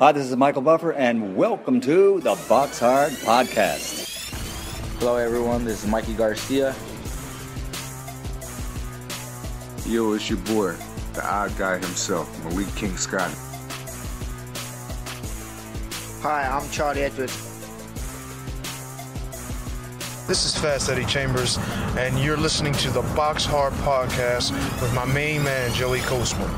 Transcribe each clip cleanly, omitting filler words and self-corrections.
Hi, this is Michael Buffer, and welcome to the Box Hard Podcast. Hello, everyone. This is Mikey Garcia. Yo, it's your boy, the odd guy himself, Malik King Scott. Hi, I'm Charlie Edwards. This is Fast Eddie Chambers, and you're listening to the Box Hard Podcast with my main man, Joey Coastman.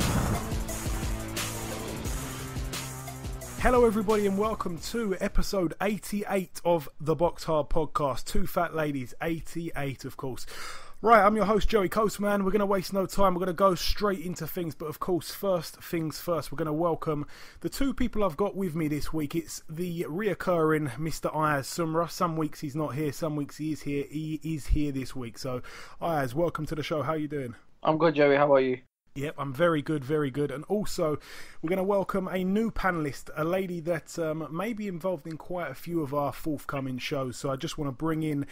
Hello everybody and welcome to episode 88 of the Box Hard Podcast. Two fat ladies, 88 of course. Right, I'm your host Joey Coastman. We're going to waste no time. We're going to go straight into things. But of course, first things first, we're going to welcome the two people I've got with me this week. It's the reoccurring Mr. Ayaz Sumra. Some weeks he's not here, some weeks he is here. He is here this week. So Ayaz, welcome to the show. How are you doing? I'm good, Joey. How are you? Yep, I'm very good, very good. And also, we're going to welcome a new panellist, a lady that may be involved in quite a few of our forthcoming shows. So I just want to bring in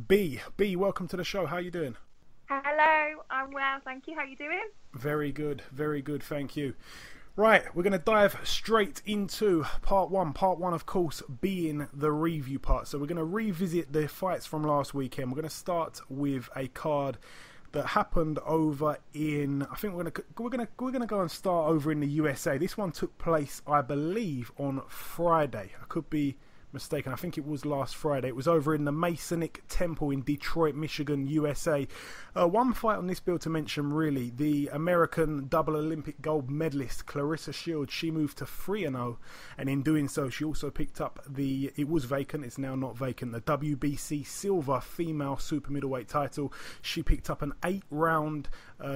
B. B, welcome to the show. How are you doing? Hello, I'm well, thank you. How are you doing? Very good, thank you. Right, we're going to dive straight into part one. Part one, of course, being the review part. So we're going to revisit the fights from last weekend. We're going to start with a card that happened over in, I think we're gonna go and start over in the USA. This one took place, I believe, on Friday. I could be mistaken. I think it was last Friday. It was over in the Masonic Temple in Detroit, Michigan, USA. One fight on this bill to mention, really, the American double Olympic gold medalist Claressa Shields. She moved to 3-0, and in doing so, she also picked up it was vacant, it's now not vacant, the WBC Silver Female Super Middleweight title. She picked up an 8-round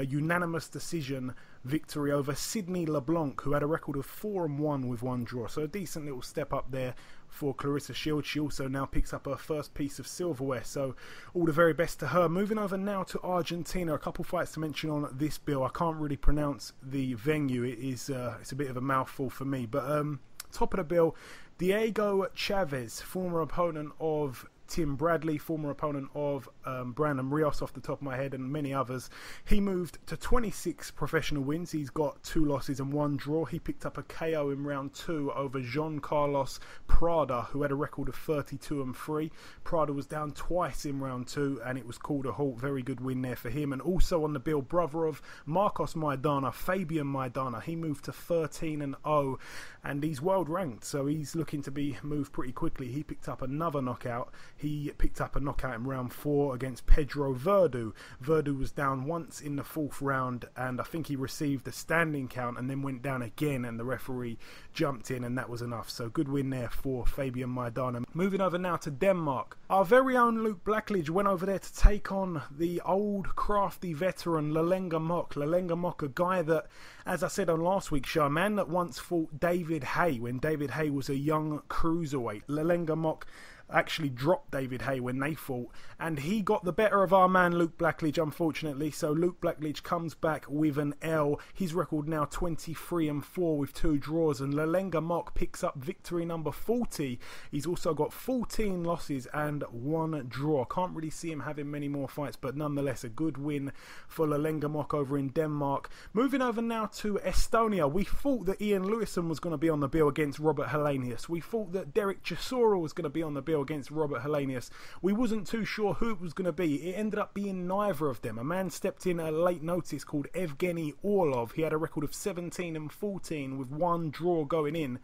unanimous decision victory over Sydney LeBlanc, who had a record of 4-1 with one draw. So a decent little step up there for Claressa Shields. She also now picks up her first piece of silverware, so all the very best to her. Moving over now to Argentina, a couple fights to mention on this bill. I can't really pronounce the venue. It's a bit of a mouthful for me, but top of the bill, Diego Chavez, former opponent of Tim Bradley, former opponent of Brandon Rios off the top of my head, and many others. He moved to 26 professional wins. He's got 2 losses and 1 draw. He picked up a KO in round 2 over Jean Carlos Prada, who had a record of 32-3. Prada was down twice in round 2 and it was called a halt. Very good win there for him. And also on the bill, brother of Marcos Maidana, Fabian Maidana. He moved to 13-0 and he's world ranked, so he's looking to be moved pretty quickly. He picked up another knockout. He picked up a knockout in round 4 against Pedro Verdu. Verdu was down once in the 4th round, and I think he received a standing count and then went down again, and the referee jumped in, and that was enough. So good win there for Fabian Maidana. Moving over now to Denmark. Our very own Luke Blackledge went over there to take on the old crafty veteran Lalenga Mock. Lalenga Mock, a guy that, as I said on last week's show, a man that once fought David Haye when David Haye was a young cruiserweight. Lalenga Mock actually dropped David Haye when they fought, and he got the better of our man Luke Blackledge, unfortunately. So Luke Blackledge comes back with an L. His record now 23-4 with 2 draws, and Lalenga Mock picks up victory number 40. He's also got 14 losses and 1 draw. Can't really see him having many more fights, but nonetheless a good win for Lalenga Mock over in Denmark. Moving over now to Estonia. We thought that Ian Lewison was going to be on the bill against Robert Helenius. We thought that Derek Chisora was going to be on the bill against Robert Helenius. We wasn't too sure who it was going to be. It ended up being neither of them. A man stepped in at late notice called Evgeny Orlov. He had a record of 17-14 with 1 draw going in.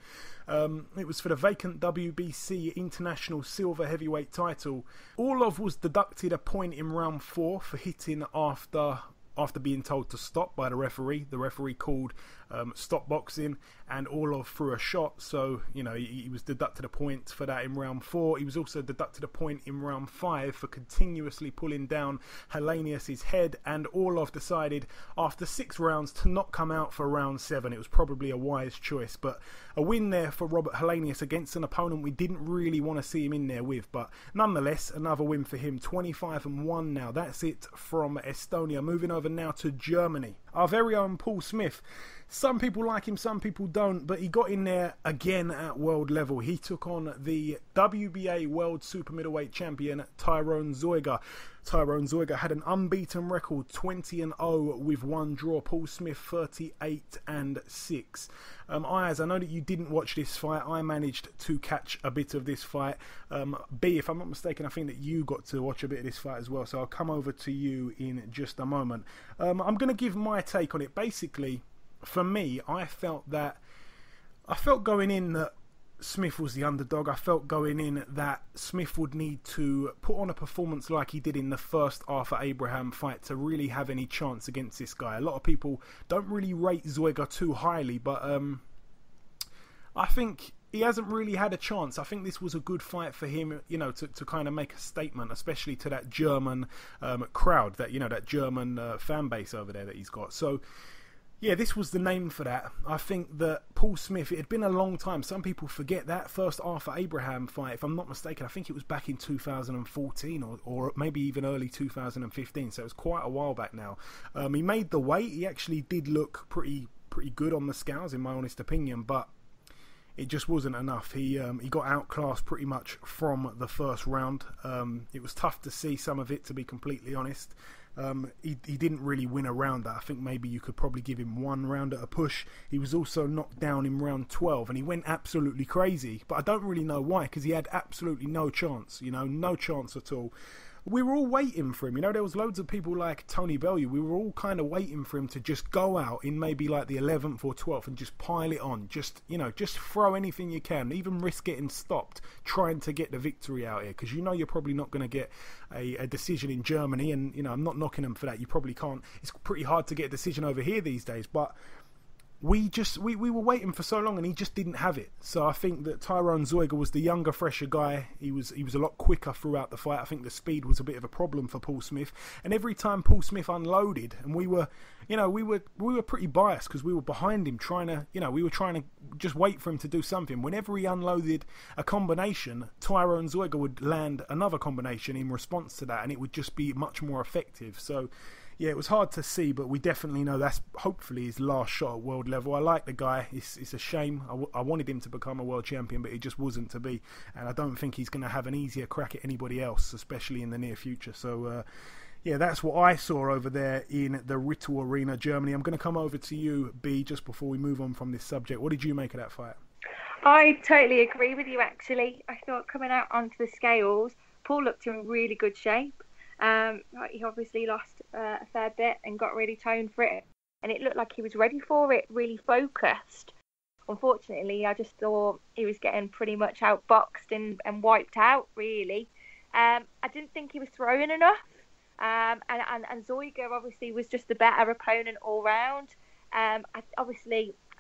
It was for the vacant WBC International Silver Heavyweight title. Orlov was deducted a point in round 4 for hitting after being told to stop by the referee. The referee called stop boxing, and Orlov threw a shot, so he was deducted a point for that in round 4. He was also deducted a point in round 5 for continuously pulling down Helenius' head, and Orlov decided after 6 rounds to not come out for round 7. It was probably a wise choice, but a win there for Robert Helenius against an opponent we didn't really want to see him in there with, but nonetheless another win for him. 25-1 now. That's it from Estonia. Moving over now to Germany. Our very own Paul Smith. Some people like him, some people don't, but he got in there again at world level. He took on the WBA World Super Middleweight Champion Tyrone Zoiga. Tyrone Zoiga had an unbeaten record, 20-0 with 1 draw. Paul Smith 38-6. Ayaz, I know that you didn't watch this fight. I managed to catch a bit of this fight. B, if I'm not mistaken, I think that you got to watch a bit of this fight as well. So I'll come over to you in just a moment. I'm going to give my take on it. Basically, for me, I felt going in that Smith was the underdog. I felt going in that Smith would need to put on a performance like he did in the first Arthur Abraham fight to really have any chance against this guy. A lot of people don't really rate Zoiga too highly, but I think he hasn't really had a chance. I think this was a good fight for him, to kind of make a statement, especially to that German crowd, that German fan base over there that he's got. So yeah, this was the name for that. I think that Paul Smith, it had been a long time. Some people forget that first Arthur Abraham fight. If I'm not mistaken, I think it was back in 2014 or maybe even early 2015. So it was quite a while back now. He made the weight. He actually did look pretty good on the scales, in my honest opinion. But it just wasn't enough. He got outclassed pretty much from the first round. It was tough to see some of it, to be completely honest. He didn't really win a round that. I think maybe you could probably give him one round at a push. He was also knocked down in round 12 and he went absolutely crazy. But I don't really know why, because he had absolutely no chance, no chance at all. We were all waiting for him. There was loads of people like Tony Bellew. We were all kind of waiting for him to just go out in maybe like the 11th or 12th and just pile it on. Just throw anything you can. Even risk getting stopped trying to get the victory out here. Because you're probably not going to get a decision in Germany. And, I'm not knocking him for that. You probably can't. It's pretty hard to get a decision over here these days. But we were waiting for so long and he just didn't have it. So I think that Tyrone Zoiga was the younger, fresher guy. He was a lot quicker throughout the fight. I think the speed was a bit of a problem for Paul Smith. And every time Paul Smith unloaded, and we were pretty biased because we were behind him we were trying to just wait for him to do something. Whenever he unloaded a combination, Tyrone Zoiga would land another combination in response to that, and it would just be much more effective. So yeah, it was hard to see, but we definitely know that's hopefully his last shot at world level. I like the guy. It's a shame. I wanted him to become a world champion, but he just wasn't to be. And I don't think he's going to have an easier crack at anybody else, especially in the near future. So, yeah, that's what I saw over there in the Rittel Arena, Germany. I'm going to come over to you, B, just before we move on from this subject. What did you make of that fight? I totally agree with you, actually. I thought coming out onto the scales, Paul looked in really good shape. He obviously lost a fair bit and got really toned for it, and it looked like he was ready for it, really focused. Unfortunately, I just thought he was getting pretty much outboxed and wiped out, really. I didn't think he was throwing enough, and Zoiga obviously was just the better opponent all round. I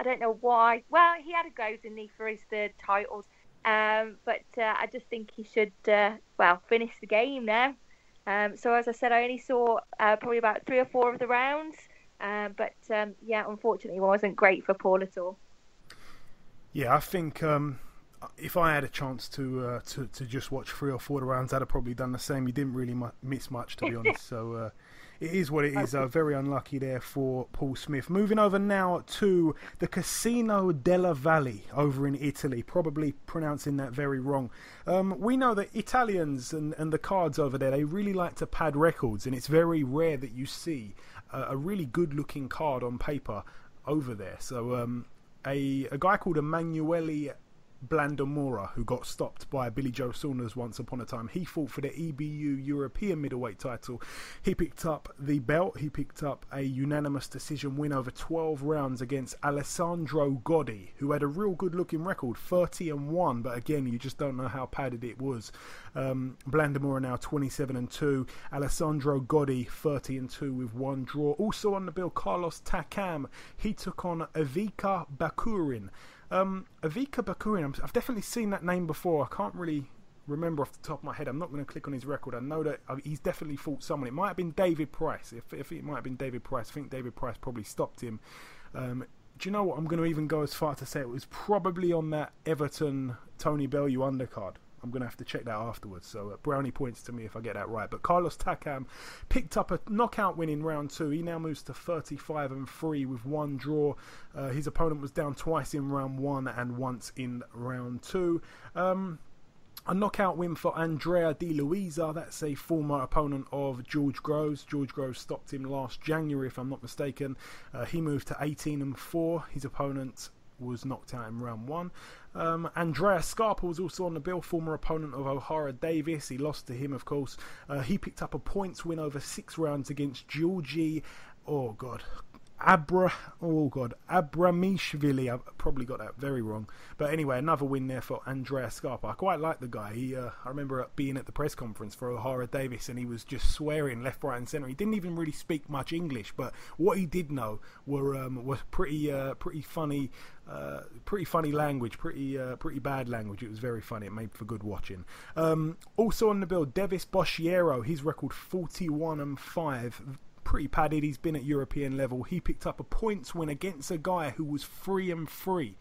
don't know why. Well, he had a go, didn't he, for his third titles, but I just think he should finish the game now. So as I said, I only saw probably about 3 or 4 of the rounds, but unfortunately it wasn't great for Paul at all. Yeah, I think if I had a chance to just watch 3 or 4 of the rounds, I'd have probably done the same. You didn't really miss much, to be honest. So it is what it is. Very unlucky there for Paul Smith. Moving over now to the Casino della Valle over in Italy. Probably pronouncing that very wrong. We know that Italians and the cards over there, they really like to pad records. And it's very rare that you see a really good-looking card on paper over there. So a guy called Emanuele Blandamora, who got stopped by Billy Joe Saunders once upon a time. He fought for the EBU European middleweight title. He picked up the belt. He picked up a unanimous decision win over 12 rounds against Alessandro Gotti, who had a real good looking record, 30-1, but again, you just don't know how padded it was. Blandamora now 27-2. Alessandro Gotti 30-2 with 1 draw. Also on the bill, Carlos Takam. He took on Ivica Bakurin. Ivica Bakurin, I've definitely seen that name before. I can't really remember off the top of my head. I'm not going to click on his record. I know that he's definitely fought someone. It might have been David Price. If it might have been David Price, I think David Price probably stopped him. Do you know what? I'm going to even go as far to say it was probably on that Everton Tony Bellew undercard. I'm going to have to check that afterwards. So brownie points to me if I get that right. But Carlos Takam picked up a knockout win in round 2. He now moves to 35-3 with 1 draw. His opponent was down twice in round 1 and once in round 2. A knockout win for Andrea Di Luisa. That's a former opponent of George Groves. George Groves stopped him last January, if I'm not mistaken. He moved to 18-4. His opponent was knocked out in round 1. Andrea Scarpa was also on the bill, former opponent of O'Hara Davis. He lost to him, of course. He picked up a points win over 6 rounds against Georgi Abramishvili. I probably got that very wrong, but anyway, another win there for Andrea Scarpa. I quite like the guy. I remember being at the press conference for O'Hara Davis, and he was just swearing left, right, and centre. He didn't even really speak much English, but what he did know were pretty funny language, pretty bad language. It was very funny. It made for good watching. Also on the bill, Devis Boshiero. His record 41-5. Pretty padded. He's been at European level. He picked up a points win against a guy who was 3-3.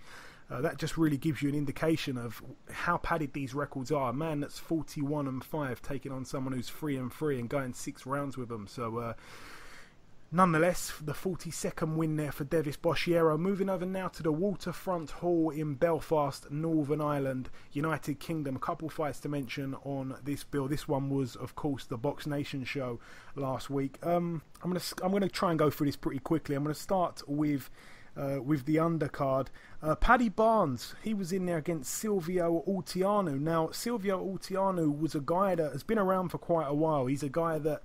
That just really gives you an indication of how padded these records are. A man that's 41-5 taking on someone who's 3-3 and going 6 rounds with them. So nonetheless, the 42nd win there for Devis Boshiero. Moving over now to the Waterfront Hall in Belfast, Northern Ireland, United Kingdom. A couple fights to mention on this bill. This one was, of course, the Box Nation show last week. I'm gonna try and go through this pretty quickly. I'm gonna start with the undercard. Paddy Barnes, he was in there against Silvio Ultianu. Now, Silvio Ultianu was a guy that has been around for quite a while. He's a guy that,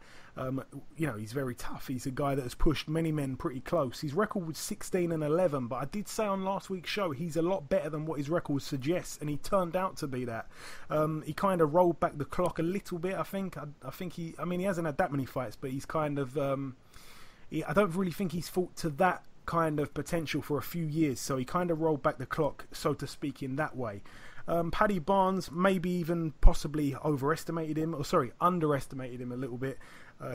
he's very tough. He's a guy that has pushed many men pretty close. His record was 16-11, but I did say on last week's show he's a lot better than what his record suggests, and he turned out to be that. He kind of rolled back the clock a little bit, I think. He hasn't had that many fights, but he's kind of, I don't really think he's fought to that kind of potential for a few years, so he kind of rolled back the clock, so to speak, in that way. Paddy Barnes maybe even possibly underestimated him a little bit.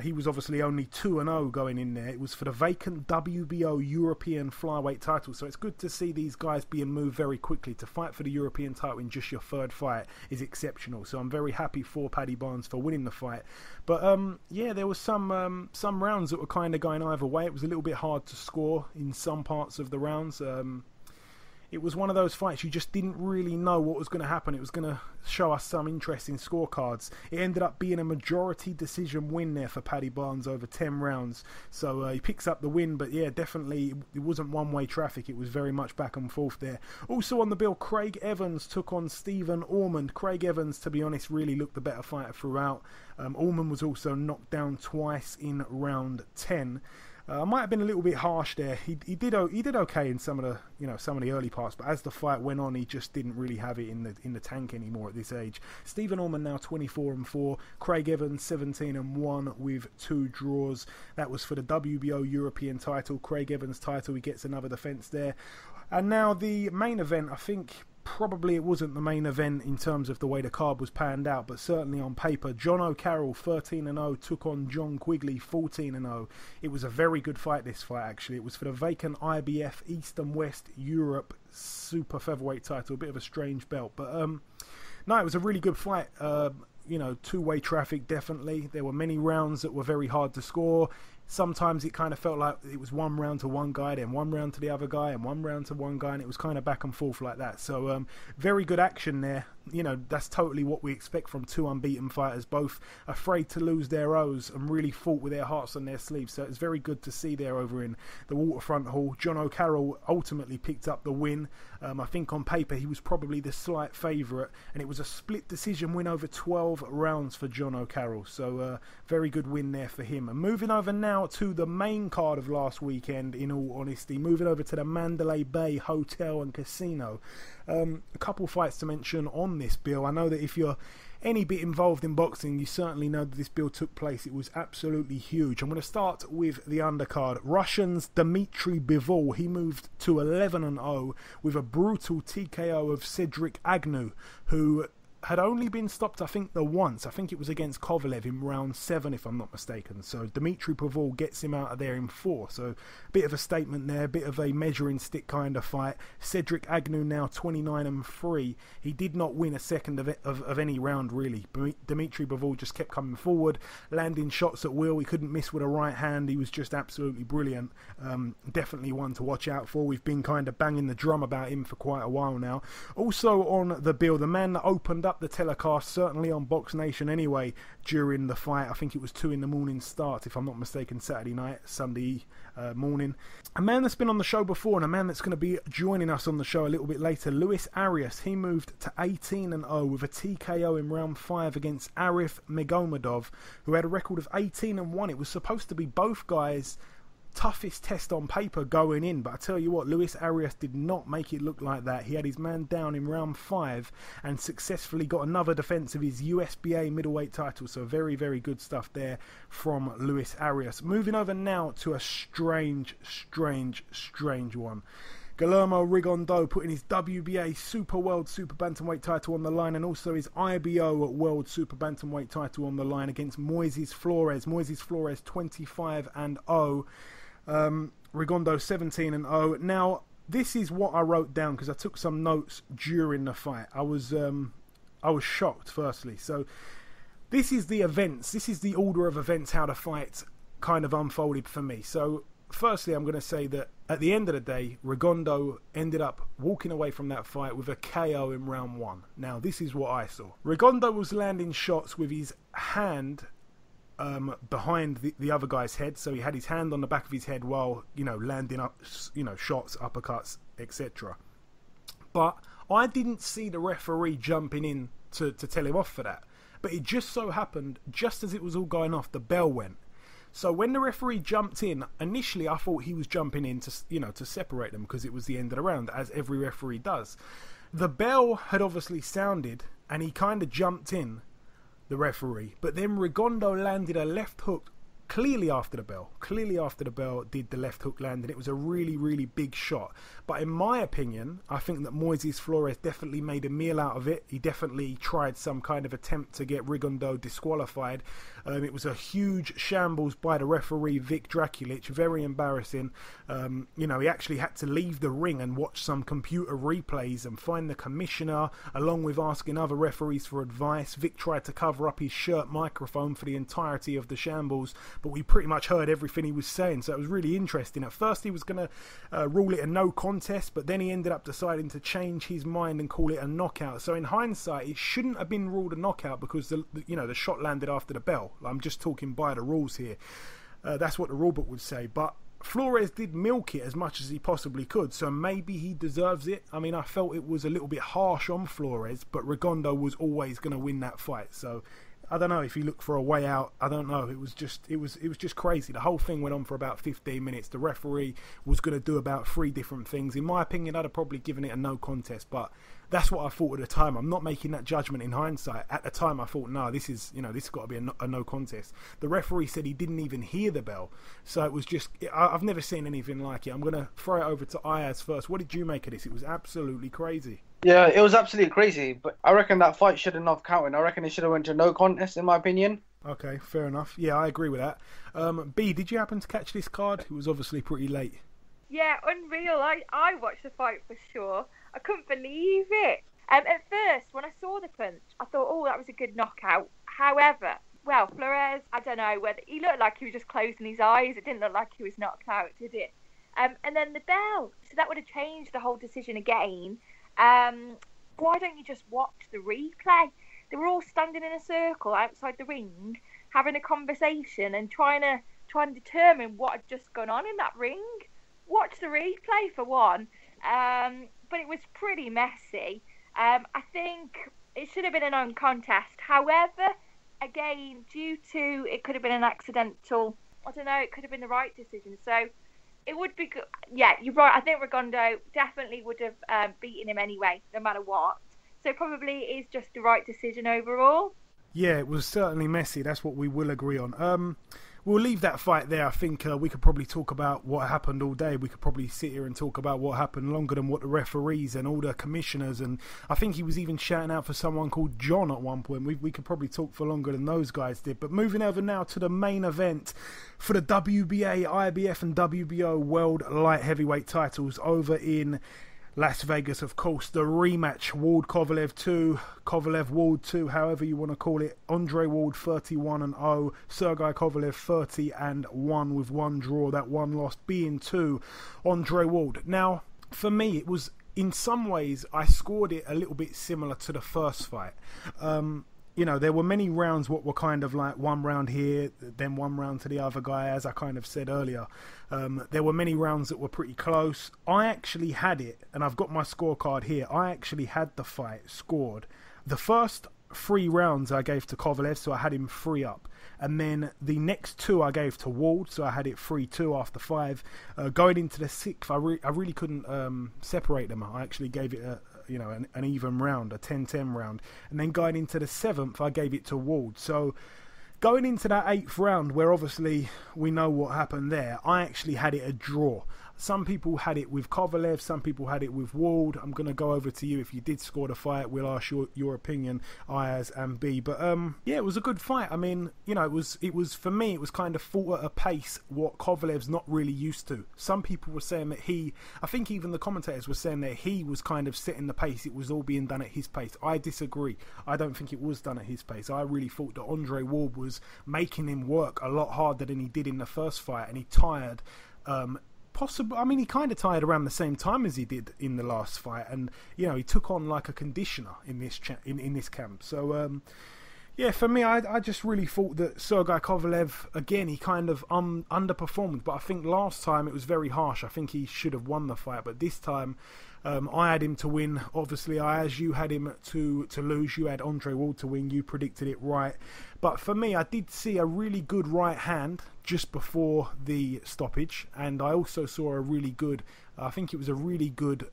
He was obviously only 2-0 going in there. It was for the vacant WBO European flyweight title, so it's good to see these guys being moved very quickly. To fight for the European title in just your 3rd fight is exceptional, so I'm very happy for Paddy Barnes for winning the fight. But there was some rounds that were kind of going either way. It was a little bit hard to score in some parts of the rounds. It was one of those fights you just didn't really know what was going to happen. It was going to show us some interesting scorecards. It ended up being a majority decision win there for Paddy Barnes over 10 rounds. So he picks up the win, but yeah, definitely it wasn't one-way traffic. It was very much back and forth there. Also on the bill, Craig Evans took on Stephen Ormond. Craig Evans, to be honest, really looked the better fighter throughout. Ormond was also knocked down twice in round 10. I might have been a little bit harsh there. He did okay in some of the early parts, but as the fight went on, he just didn't really have it in the tank anymore at this age. Stephen Ormond now 24-4. Craig Evans 17-1 with 2 draws. That was for the WBO European title. Craig Evans title. He gets another defense there. And now the main event. I think probably it wasn't the main event in terms of the way the card was panned out, but certainly on paper, John O'Carroll 13-0 took on John Quigley 14-0. It was a very good fight, this fight actually. It was for the vacant IBF East and West Europe super featherweight title. A bit of a strange belt, but no, it was a really good fight. Two-way traffic, definitely. There were many rounds that were very hard to score. Sometimes it kind of felt like it was 1 round to one guy, then 1 round to the other guy, and 1 round to one guy, and it was kind of back and forth like that. So very good action there. That's totally what we expect from 2 unbeaten fighters, both afraid to lose their O's and really fought with their hearts on their sleeves. So it's very good to see there over in the Waterfront Hall. John O'Carroll ultimately picked up the win. I think on paper he was probably the slight favourite, and it was a split decision win over 12 rounds for John O'Carroll. So very good win there for him. And moving over now to the main card of last weekend, in all honesty, moving over to the Mandalay Bay Hotel and Casino. A couple fights to mention on this bill. I know that if you're any bit involved in boxing, you certainly know that this bill took place. It was absolutely huge. I'm going to start with the undercard. Russian's Dmitry Bivol, he moved to 11-0 with a brutal TKO of Cedric Agnew, who had only been stopped, I think, once. I think it was against Kovalev in round 7, if I'm not mistaken. So Dmitry Bivol gets him out of there in 4. So a bit of a statement there, a bit of a measuring stick kind of fight. Cedric Agnew now 29-3. He did not win a second of any round, really. Dmitry Bivol just kept coming forward, landing shots at will. He couldn't miss with a right hand. He was just absolutely brilliant. Definitely one to watch out for. We've been kind of banging the drum about him for quite a while now. Also on the bill, the man that opened up the telecast, certainly on Box Nation anyway, during the fight. I think it was 2 a.m. start, if I'm not mistaken, Saturday night, Sunday morning. A man that's been on the show before and a man that's going to be joining us on the show a little bit later, Luis Arias. He moved to 18-0 with a TKO in round 5 against Arif Megomedov, who had a record of 18-1. It was supposed to be both guys' toughest test on paper going in, but I tell you what, Luis Arias did not make it look like that. He had his man down in round 5 and successfully got another defense of his USBA middleweight title, so very, very good stuff there from Luis Arias. Moving over now to a strange one. Guillermo Rigondeaux putting his WBA Super World Super Bantamweight title on the line and also his IBO World Super Bantamweight title on the line against Moises Flores. Moises Flores 25-0. Rigondeaux 17-0. Now, this is what I wrote down because I took some notes during the fight. I was shocked, firstly. So, this is the events. This is the order of events, how the fight kind of unfolded for me. So, firstly, I'm going to say that at the end of the day, Rigondeaux ended up walking away from that fight with a KO in round 1. Now, this is what I saw. Rigondeaux was landing shots with his hand behind the other guy's head, so he had his hand on the back of his head while, landing up, shots, uppercuts, etc. But I didn't see the referee jumping in to tell him off for that. But it just so happened, just as it was all going off, the bell went. So when the referee jumped in, initially I thought he was jumping in to separate them because it was the end of the round, as every referee does. The bell had obviously sounded, and he kind of jumped in, the referee. But then Rigondeaux landed a left hook clearly after the bell. Clearly after the bell did the left hook land, and it was a really, really big shot. But in my opinion, I think that Moises Flores definitely made a meal out of it. He definitely tried some kind of attempt to get Rigondeaux disqualified. It was a huge shambles by the referee, Vic Draculic. Very embarrassing. He actually had to leave the ring and watch some computer replays and find the commissioner, along with asking other referees for advice. Vic tried to cover up his shirt microphone for the entirety of the shambles, but we pretty much heard everything he was saying, so it was really interesting. At first he was going to rule it a no contest, but then he ended up deciding to change his mind and call it a knockout. So in hindsight, it shouldn't have been ruled a knockout because the shot landed after the bell. I'm just talking by the rules here. That's what the rulebook would say, but Flores did milk it as much as he possibly could, so maybe he deserves it. I mean, I felt it was a little bit harsh on Flores, but Rigondeaux was always going to win that fight, so I don't know if he looked for a way out. I don't know. It was just crazy. The whole thing went on for about 15 minutes. The referee was going to do about 3 different things. In my opinion, I'd have probably given it a no contest, but that's what I thought at the time. I'm not making that judgment in hindsight. At the time, I thought, no, this has got to be a no contest. The referee said he didn't even hear the bell, so it was just. I've never seen anything like it. I'm going to throw it over to Ayaz first. What did you make of this? It was absolutely crazy. Yeah, it was absolutely crazy, but I reckon that fight shouldn't have counted. I reckon it should have went to no contest, in my opinion. Okay, fair enough. Yeah, I agree with that. B, did you happen to catch this card? It was obviously pretty late. Yeah, unreal. I watched the fight for sure. I couldn't believe it. At first, when I saw the punch, I thought, oh, that was a good knockout. However, Flores, I don't know, whether he looked like he was just closing his eyes. It didn't look like he was knocked out, did it? And then the bell. So that would have changed the whole decision again. Why don't you just watch the replay? They were all standing in a circle outside the ring, having a conversation and trying to determine what had just gone on in that ring. Watch the replay for one. But it was pretty messy. I think it should have been a non-contest. However, again, due to it could have been an accidental, I don't know, it could have been the right decision. So it would be good. Yeah, you're right. I think Rigondeaux definitely would have beaten him anyway, no matter what. So probably it is just the right decision overall. Yeah, it was certainly messy. That's what we will agree on. We'll leave that fight there. I think we could probably talk about what happened all day. We could probably sit here and talk about what happened longer than what the referees and all the commissioners. And I think he was even shouting out for someone called John at one point. We could probably talk for longer than those guys did. But moving over now to the main event for the WBA, IBF and WBO World Light Heavyweight titles over in Las Vegas, of course. The rematch, Ward Kovalev 2, Kovalev Ward 2, however you want to call it. Andre Ward 31-0, Sergey Kovalev 30-1 with one draw, that one loss being to Andre Ward. Now, for me, it was in some ways, I scored it a little bit similar to the first fight. You know, there were many rounds what were kind of like one round here, then one round to the other guy, as I kind of said earlier. There were many rounds that were pretty close. I actually had it, and I've got my scorecard here. I actually had the fight scored. The first 3 rounds I gave to Kovalev, so I had him 3 up. And then the next 2 I gave to Ward, so I had it 3-2 after 5. Going into the 6th, I really couldn't separate them. I actually gave it an even round, a 10-10 round. And then going into the 7th, I gave it to Ward. So going into that 8th round, where obviously we know what happened there, I actually had it a draw. Some people had it with Kovalev, some people had it with Ward. I'm going to go over to you if you did score the fight. We'll ask your opinion, Ayaz and B. But yeah, it was a good fight. I mean, you know, it was for me, it was kind of fought at a pace what Kovalev's not really used to. Some people were saying that I think even the commentators were saying that he was kind of setting the pace. It was all being done at his pace. I disagree. I don't think it was done at his pace. I really thought that Andre Ward was making him work a lot harder than he did in the first fight, and he tired. I mean, he kind of tired around the same time as he did in the last fight, and you know, he took on like a conditioner in this in this camp. So yeah, for me, I just really thought that Sergey Kovalev, again, he kind of underperformed. But I think last time it was very harsh. I think he should have won the fight, but this time I had him to win. Obviously, as you had him to lose. You had Andre Ward to win. You predicted it right. But for me, I did see a really good right hand just before the stoppage, and I also saw a really good, I think it was a really good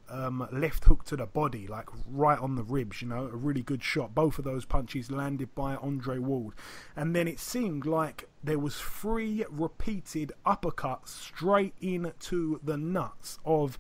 left hook to the body, like right on the ribs, you know, a really good shot. Both of those punches landed by Andre Ward. And then it seemed like there was 3 repeated uppercuts straight into the nuts of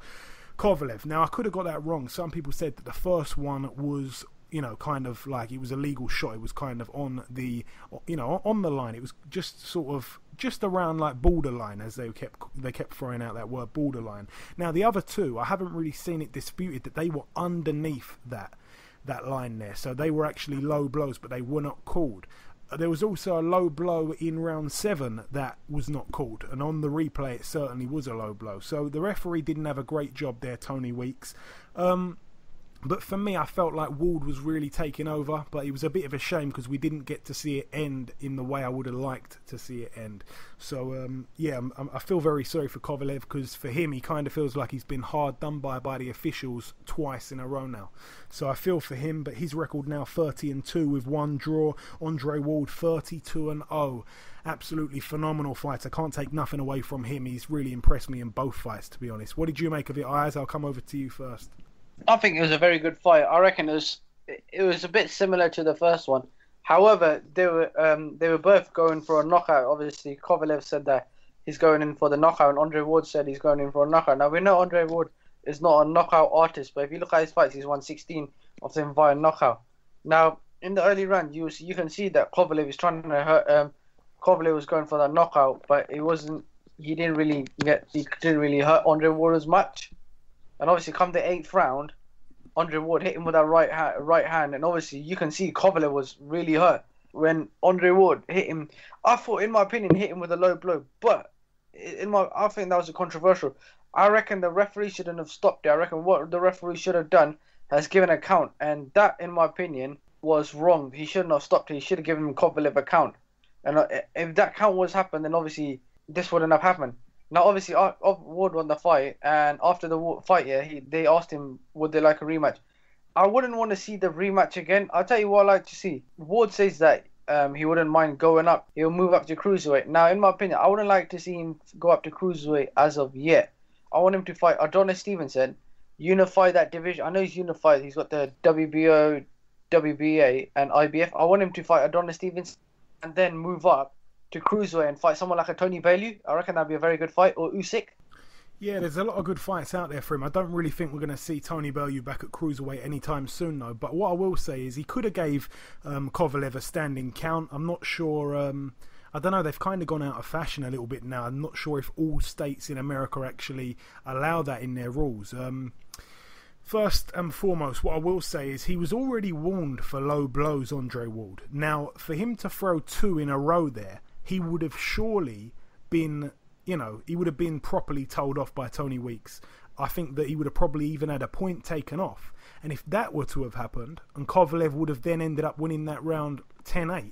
Kovalev. Now, I could have got that wrong. Some people said that the first one was, you know, kind of like it was a legal shot. It was kind of on the, you know, on the line. It was just sort of just around like borderline, as they kept throwing out that word, borderline. Now, the other 2, I haven't really seen it disputed that they were underneath that line there. So they were actually low blows, but they were not called. There was also a low blow in round 7 that was not called, and on the replay it certainly was a low blow. So the referee didn't have a great job there, Tony Weeks. But for me, I felt like Ward was really taking over, but it was a bit of a shame because we didn't get to see it end in the way I would have liked to see it end. So, yeah, I feel very sorry for Kovalev because for him, he kind of feels like he's been hard done by the officials twice in a row now. So I feel for him, but his record now 30-2 with 1 draw. Andre Ward 32-0. Absolutely phenomenal fighter. Can't take nothing away from him. He's really impressed me in both fights, to be honest. What did you make of it, Ayaz? I'll come over to you first. I think it was a very good fight. I reckon it was a bit similar to the first one. However, they were both going for a knockout. Obviously, Kovalev said that he's going in for the knockout, and Andre Ward said he's going in for a knockout. Now, we know Andre Ward is not a knockout artist, but if you look at his fights, he's won 16 of them via knockout. Now, in the early round, you can see that Kovalev is trying to hurt. Kovalev was going for that knockout, but it wasn't. He didn't really hurt Andre Ward as much. And obviously, come the 8th round, Andre Ward hit him with that right hand, and obviously you can see Kovalev was really hurt when Andre Ward hit him. I thought, in my opinion, hit him with a low blow, but I think that was a controversial. I reckon the referee shouldn't have stopped it. I reckon what the referee should have done has given a count, and that, in my opinion, was wrong. He shouldn't have stopped it. He should have given Kovalev a count, and if that count was happened, then obviously this wouldn't have happened. Now, obviously, Ward won the fight, and after the fight, they asked him, would they like a rematch? I wouldn't want to see the rematch again. I'll tell you what I'd like to see. Ward says that he wouldn't mind going up. He'll move up to cruiserweight. Now, in my opinion, I wouldn't like to see him go up to cruiserweight as of yet. I want him to fight Adonis Stevenson, unify that division. I know he's unified. He's got the WBO, WBA, and IBF. I want him to fight Adonis Stevenson and then move up to cruiserweight and fight someone like a Tony Bellew. I reckon that'd be a very good fight. Or Usyk. Yeah, there's a lot of good fights out there for him. I don't really think we're going to see Tony Bellew back at cruiserweight anytime soon, though. But what I will say is he could have gave Kovalev a standing count. I'm not sure. I don't know. They've kind of gone out of fashion a little bit now. I'm not sure if all states in America actually allow that in their rules. First and foremost, what I will say is he was already warned for low blows, Andre Ward. Now, for him to throw 2 in a row there, he would have surely been, he would have been properly told off by Tony Weeks. I think that he would have probably even had a point taken off. And if that were to have happened, and Kovalev would have then ended up winning that round 10-8,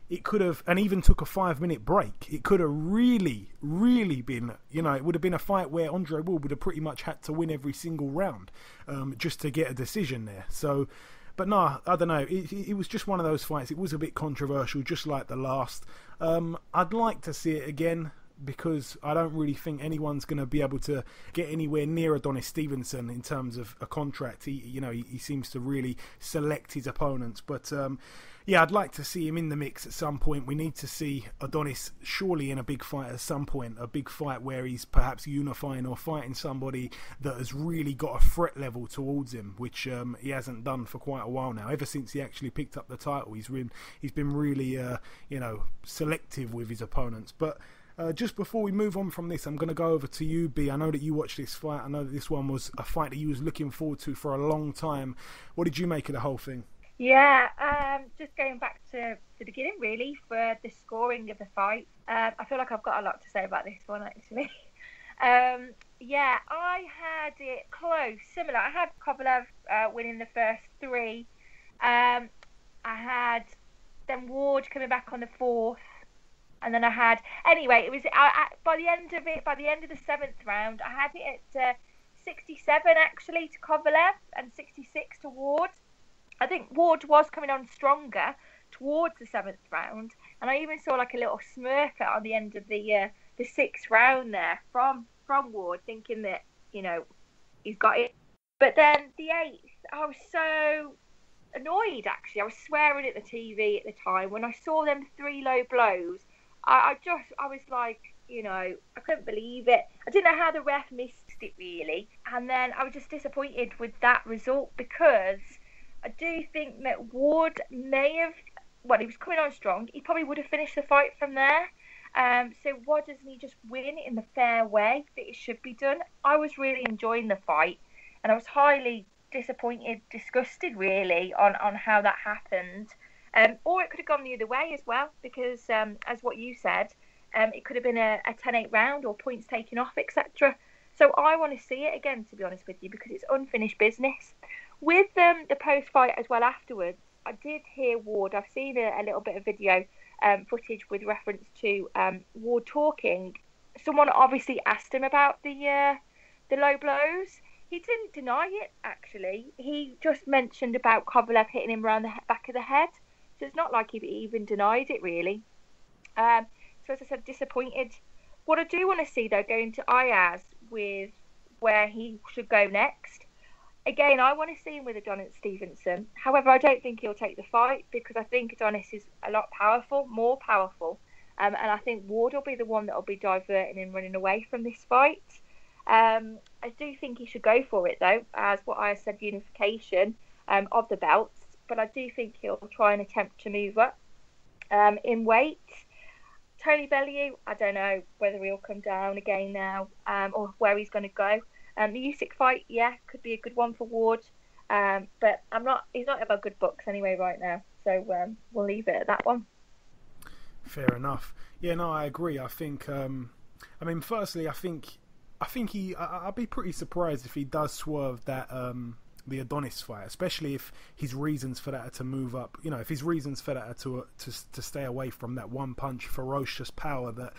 it could have, and even took a 5-minute break, it could have really, really been, it would have been a fight where Andre Ward would have pretty much had to win every single round just to get a decision there. So, but no, I don't know. It was just one of those fights. It was a bit controversial, just like the last. I'd like to see it again, because I don't really think anyone's going to be able to get anywhere near Adonis Stevenson in terms of a contract. He seems to really select his opponents. But yeah, I'd like to see him in the mix at some point. We need to see Adonis surely in a big fight at some point, a big fight where he's perhaps unifying or fighting somebody that has really got a threat level towards him, which he hasn't done for quite a while now. Ever since he actually picked up the title, he's been really selective with his opponents. But just before we move on from this, I'm going to go over to you, B. I know that you watched this fight. I know that this one was a fight that you was looking forward to for a long time. What did you make of the whole thing? Yeah, just going back to the beginning, really, for the scoring of the fight. I feel like I've got a lot to say about this one, actually. Yeah, I had it close, similar. I had Kovalev winning the first 3. I had then Ward coming back on the 4th. And then I had, anyway, it was by the end of the 7th round, I had it at 67 actually to Kovalev and 66 to Ward. I think Ward was coming on stronger towards the 7th round, and I even saw like a little smirker on the end of the 6th round there from Ward, thinking that he's got it. But then the 8th, I was so annoyed actually. I was swearing at the TV at the time when I saw them 3 low blows. I was like, I couldn't believe it. I didn't know how the ref missed it really. And then I was just disappointed with that result, because I do think that Ward may have, he was coming on strong. He probably would have finished the fight from there. So why doesn't he just win it in the fair way that it should be done? I was really enjoying the fight, and I was highly disappointed, disgusted really on how that happened. Or it could have gone the other way as well, because as what you said, it could have been a 10-8 round or points taken off, etc. So I want to see it again, to be honest with you, because it's unfinished business. With the post-fight as well afterwards, I did hear Ward. I've seen a little bit of video footage with reference to Ward talking. Someone obviously asked him about the low blows. He didn't deny it, actually. He just mentioned about Kovalev hitting him around the back of the head. So it's not like he even denied it, really. So as I said, disappointed. What I do want to see, though, going to Ayaz with where he should go next. Again, I want to see him with Adonis Stevenson. However, I don't think he'll take the fight, because I think Adonis is a lot more powerful. And I think Ward will be the one that will be diverting and running away from this fight. I do think he should go for it, though, as what I said, unification of the belts. But I do think he'll try and attempt to move up in weight. Tony Bellew, I don't know whether he'll come down again now or where he's going to go. The Usyk fight, yeah, could be a good one for Ward. But he's not about good books anyway right now. So we'll leave it at that one. Fair enough. Yeah, no, I agree. I think, firstly, I'd be pretty surprised if he does swerve that the Adonis fight, especially if his reasons for that are to move up. If his reasons for that are to stay away from that one punch ferocious power that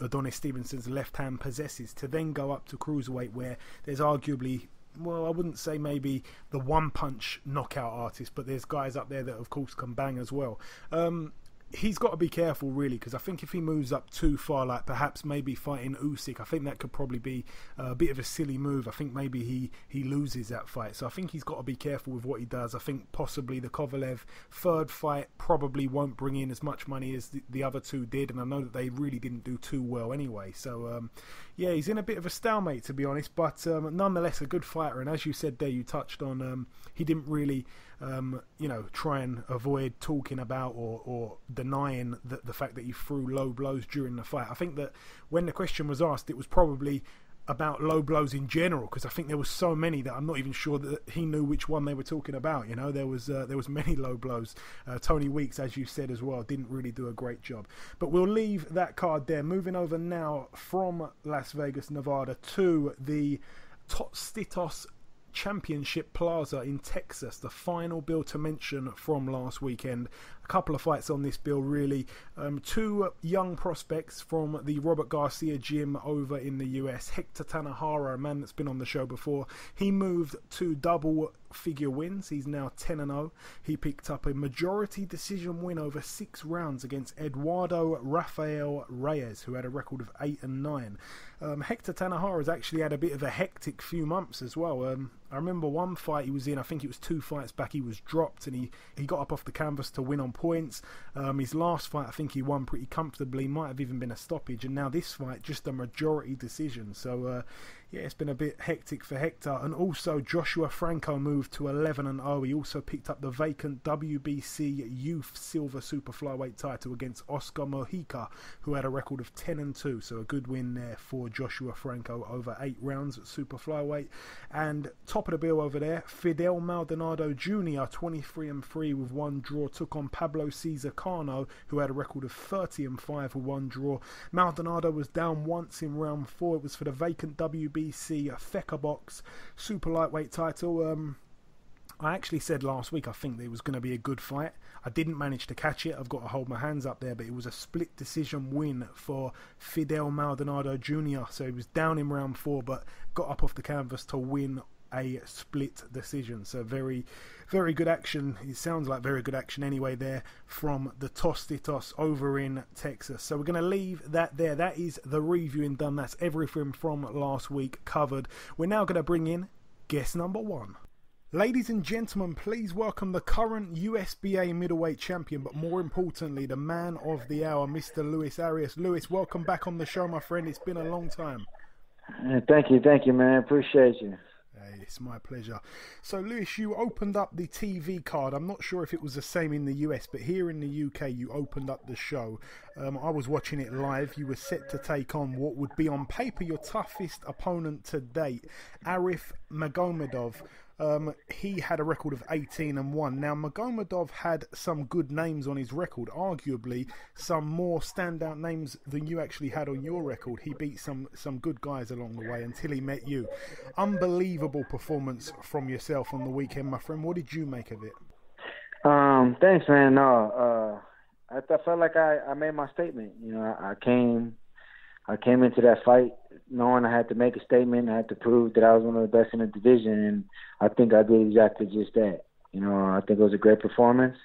Adonis Stevenson's left hand possesses, to then go up to cruiserweight where there's arguably, well, I wouldn't say maybe the one punch knockout artist, but there's guys up there that of course can bang as well. He's got to be careful, really, because I think if he moves up too far, like perhaps maybe fighting Usyk, I think that could probably be a bit of a silly move. I think maybe he loses that fight. So I think he's got to be careful with what he does. I think possibly the Kovalev 3rd fight probably won't bring in as much money as the other 2 did, and I know that they really didn't do too well anyway. So, yeah, he's in a bit of a stalemate, to be honest, but nonetheless a good fighter. And as you said there, you touched on he didn't really try and avoid talking about or denying the fact that he threw low blows during the fight. I think that when the question was asked, it was probably about low blows in general, because I think there was so many that I'm not even sure that he knew which one they were talking about. You know, there was many low blows. Tony Weeks, as you said as well, didn't really do a great job. But we'll leave that card there. Moving over now from Las Vegas, Nevada, to the Tostitos Championship Plaza in Texas, the final bill to mention from last weekend. A couple of fights on this bill, really. Two young prospects from the Robert Garcia gym over in the US. Hector Tanajara, a man that's been on the show before, he moved to double-figure wins. He's now 10-0. He picked up a majority decision win over 6 rounds against Eduardo Rafael Reyes, who had a record of 8-9. Hector Tanajara has actually had a bit of a hectic few months as well. I remember one fight he was in, I think it was 2 fights back, he was dropped and he got up off the canvas to win on points. His last fight, I think he won pretty comfortably, might have even been a stoppage, and now this fight, just a majority decision. So yeah, it's been a bit hectic for Hector. And also Joshua Franco moved to 11-0. He also picked up the vacant WBC Youth Silver Super Flyweight title against Oscar Mojica, who had a record of 10-2. So a good win there for Joshua Franco over 8 rounds at Super Flyweight. And top of the bill over there, Fidel Maldonado Jr., 23-3 with 1 draw, took on Pablo Cesar Cano, who had a record of 30-5 with 1 draw. Maldonado was down once in round 4. It was for the vacant WBC Feca Box Super Lightweight title. I actually said last week I think it was going to be a good fight. I didn't manage to catch it. I've got to hold my hands up there, but it was a split decision win for Fidel Maldonado Jr. So he was down in round 4, but got up off the canvas to win a split decision. So very, very good action. It sounds like very good action anyway there from the Tostitos over in Texas. So we're going to leave that there. That is the reviewing done. That's everything from last week covered. We're now going to bring in guest number 1. Ladies and gentlemen, please welcome the current USBA middleweight champion, but more importantly, the man of the hour, Mr. Luis Arias. Luis, welcome back on the show, my friend. It's been a long time. Thank you, man. Appreciate you. Hey, it's my pleasure. So, Luis, you opened up the TV card. I'm not sure if it was the same in the US, but here in the UK, you opened up the show. I was watching it live. You were set to take on what would be on paper your toughest opponent to date, Arif Magomedov. He had a record of 18-1. Now, Magomedov had some good names on his record, arguably some more standout names than you actually had on your record. He beat some good guys along the way until he met you. Unbelievable performance from yourself on the weekend, my friend. What did you make of it? Thanks, man. No, I felt like I made my statement. You know, I came into that fight knowing I had to make a statement. I had to prove that I was one of the best in the division, and I think I did exactly just that. You know, I think it was a great performance,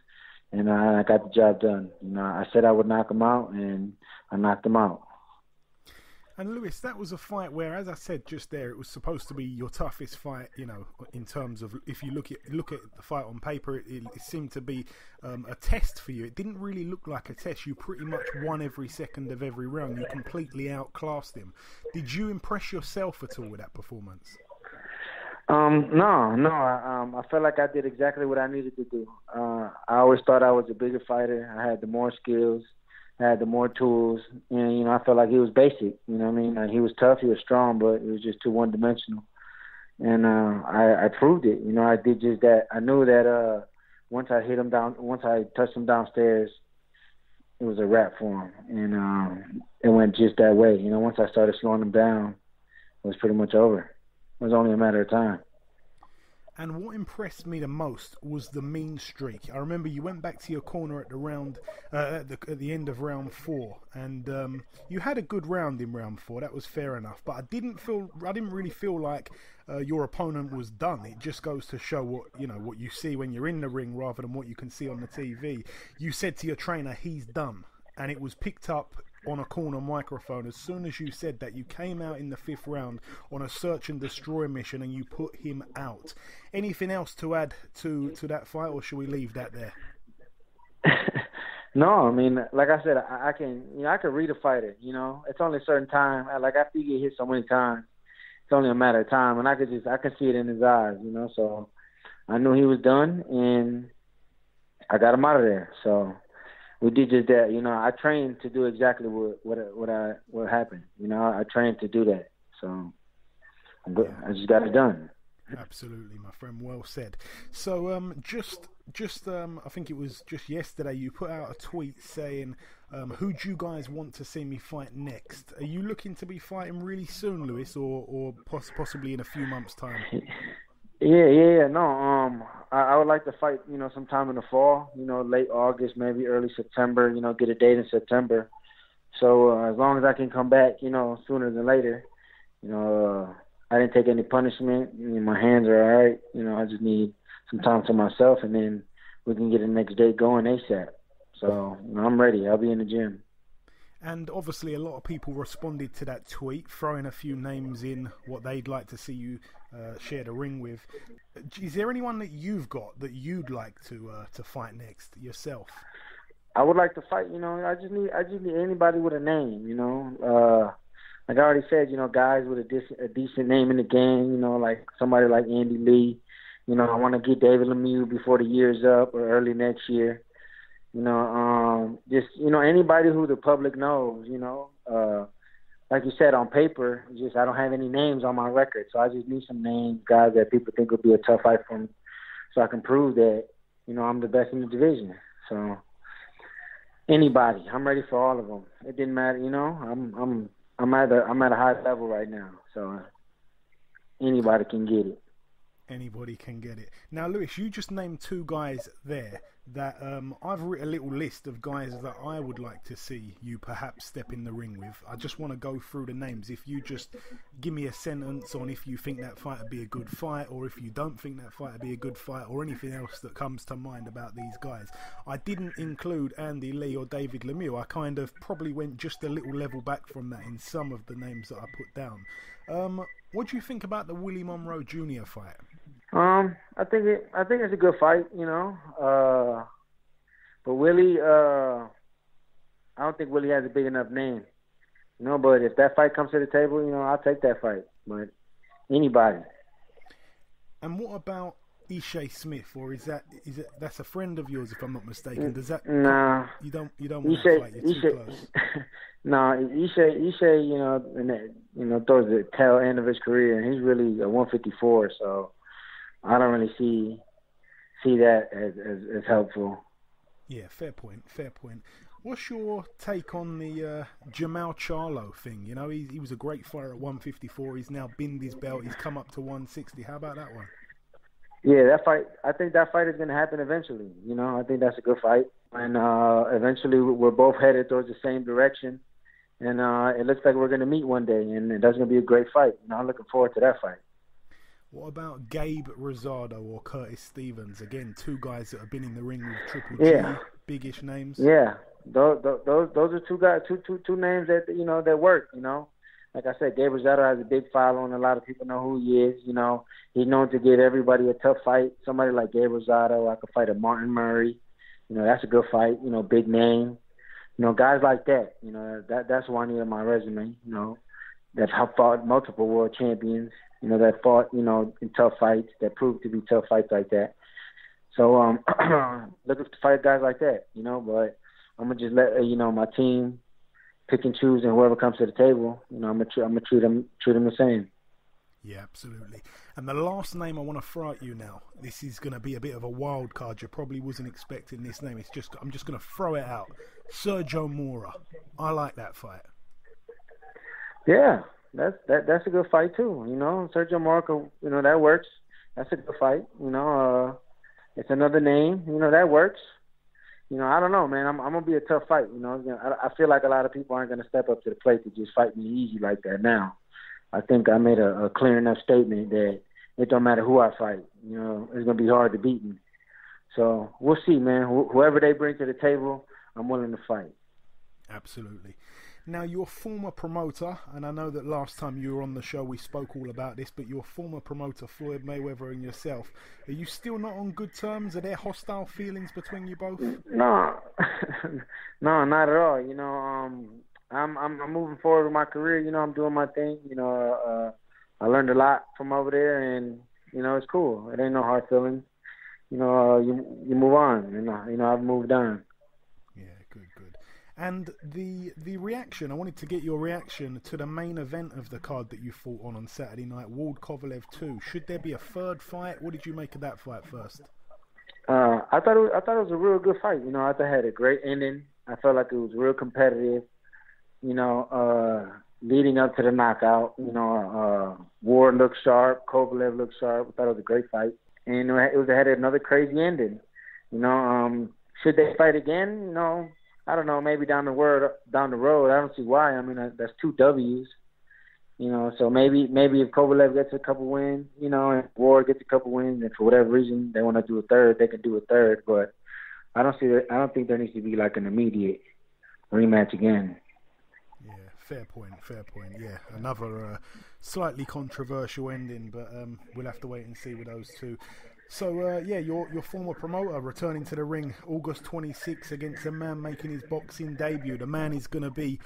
and I got the job done. You know, I said I would knock him out, and I knocked him out. And Luis, that was a fight where, as I said just there, it was supposed to be your toughest fight. You know, in terms of if you look at the fight on paper, it seemed to be a test for you. It didn't really look like a test. You pretty much won every second of every round. You completely outclassed him. Did you impress yourself at all with that performance? No. I felt like I did exactly what I needed to do. I always thought I was a bigger fighter. I had the more skills. Had the more tools, and you know, I felt like he was basic. You know what I mean? Like, he was tough, he was strong, but it was just too one-dimensional. And I proved it. You know, I did just that. I knew that once I touched him downstairs, it was a wrap for him, and it went just that way. You know, once I started slowing him down, it was pretty much over. It was only a matter of time. And what impressed me the most was the mean streak. I remember you went back to your corner at the round, at the end of round 4, and you had a good round in round 4. That was fair enough. But I didn't really feel like your opponent was done. It just goes to show what you see when you're in the ring rather than what you can see on the TV. You said to your trainer, "He's done," and it was picked up on a corner microphone. As soon as you said that, you came out in the 5th round on a search and destroy mission, and you put him out. Anything else to add to that fight, or should we leave that there? No, I mean, like I said, I can read a fighter. You know, it's only a certain time. Like, after you get hit so many times, it's only a matter of time, and I can see it in his eyes. You know, so I knew he was done, and I got him out of there. So we did just that. You know, I trained to do exactly what happened. You know, I trained to do that. So I just got it done. Absolutely, my friend. Well said. So, just I think it was just yesterday you put out a tweet saying, "Who do you guys want to see me fight next?" Are you looking to be fighting really soon, Lewis, or possibly in a few months' time? Yeah. No, I would like to fight, sometime in the fall, late August, maybe early September, get a date in September. So as long as I can come back, sooner than later, I didn't take any punishment. My hands are all right. I just need some time to myself, and then we can get the next date going ASAP. So I'm ready. I'll be in the gym. And obviously a lot of people responded to that tweet, throwing a few names in what they'd like to see you share the ring with. Is there anyone that you've got that you'd like to fight next yourself? I would like to fight. I just need anybody with a name. Like I already said, guys with a decent name in the game. Like somebody like Andy Lee. I want to get David Lemieux before the year's up or early next year. Just anybody who the public knows. Like you said, on paper, I don't have any names on my record, so I just need some names, guys that people think would be a tough fight for me, so I can prove that I'm the best in the division. So anybody, I'm ready for all of them. It didn't matter, I'm at a high level right now, so anybody can get it. Anybody can get it. Now, Lewis, you just named two guys there that I've written a little list of guys that I would like to see you perhaps step in the ring with. I just want to go through the names. If you just give me a sentence on if you think that fight would be a good fight, or if you don't think that fight would be a good fight, or anything else that comes to mind about these guys. I didn't include Andy Lee or David Lemieux. I kind of probably went just a little level back from that in some of the names that I put down. What do you think about the Willie Monroe Jr. fight? I think it's a good fight, but Willie, I don't think Willie has a big enough name, but if that fight comes to the table, I'll take that fight, but anybody. And what about Ishe Smith, or is that's a friend of yours, if I'm not mistaken? Does that? Nah. You don't want to fight. You're too close. No, Ishe, towards the tail end of his career, and he's really a 154, so I don't really see that as helpful. Yeah, fair point. What's your take on the Jamal Charlo thing? He was a great fighter at 154. He's now binned his belt. He's come up to 160. How about that one? Yeah, that fight. I think that fight is going to happen eventually. I think that's a good fight, and eventually we're both headed towards the same direction. And it looks like we're going to meet one day, and that's going to be a great fight. I'm looking forward to that fight. What about Gabe Rosado or Curtis Stevens? Again, two guys that have been in the ring with Triple G, big-ish names. Yeah, those are two guys, two names that that work. Like I said, Gabe Rosado has a big following. A lot of people know who he is. He's known to give everybody a tough fight. Somebody like Gabe Rosado, I could fight a Martin Murray. That's a good fight. Big name. Guys like that. That's who I need on my resume. That have fought multiple world champions. That fought, in tough fights, that proved to be tough fights like that. So, looking to fight guys like that, but I'm going to just let, my team pick and choose, and whoever comes to the table, I'm going to treat them the same. Yeah, absolutely. And the last name I want to throw at you now, this is going to be a bit of a wild card. You probably wasn't expecting this name. I'm just going to throw it out. Sergio Mora. I like that fight. Yeah. That's a good fight too, Sergio Mora, that works. That's a good fight, it's another name, that works. I don't know, man. I'm gonna be a tough fight, I feel like a lot of people aren't gonna step up to the plate to just fight me easy like that now. I think I made a clear enough statement that it don't matter who I fight, it's gonna be hard to beat me. So we'll see, man. Whoever they bring to the table, I'm willing to fight. Absolutely. Now, your former promoter, and I know that last time you were on the show we spoke all about this, but your former promoter, Floyd Mayweather, and yourself, are you still not on good terms? Are there hostile feelings between you both? No, no, not at all. I'm moving forward with my career. I'm doing my thing. I learned a lot from over there, and it's cool. It ain't no hard feelings. You move on. I've moved on. Yeah, good. And the reaction, I wanted to get your reaction to the main event of the card that you fought on Saturday night, Ward Kovalev 2. Should there be a third fight? What did you make of that fight first? I thought it was a real good fight. You know, I thought it had a great ending. I felt like it was real competitive. You know, leading up to the knockout, you know, Ward looked sharp, Kovalev looked sharp. I thought it was a great fight, and it had another crazy ending. You know, should they fight again? You know, I don't know. Maybe down the road. I don't see why. I mean, that's 2 W's. You know, so maybe if Kovalev gets a couple wins, you know, and Ward gets a couple wins, and for whatever reason they want to do a third, they can do a third. But I don't think there needs to be like an immediate rematch again. Yeah, fair point. Yeah, another slightly controversial ending, but we'll have to wait and see with those two. So, your former promoter returning to the ring August 26th against a man making his boxing debut. The man is going to be,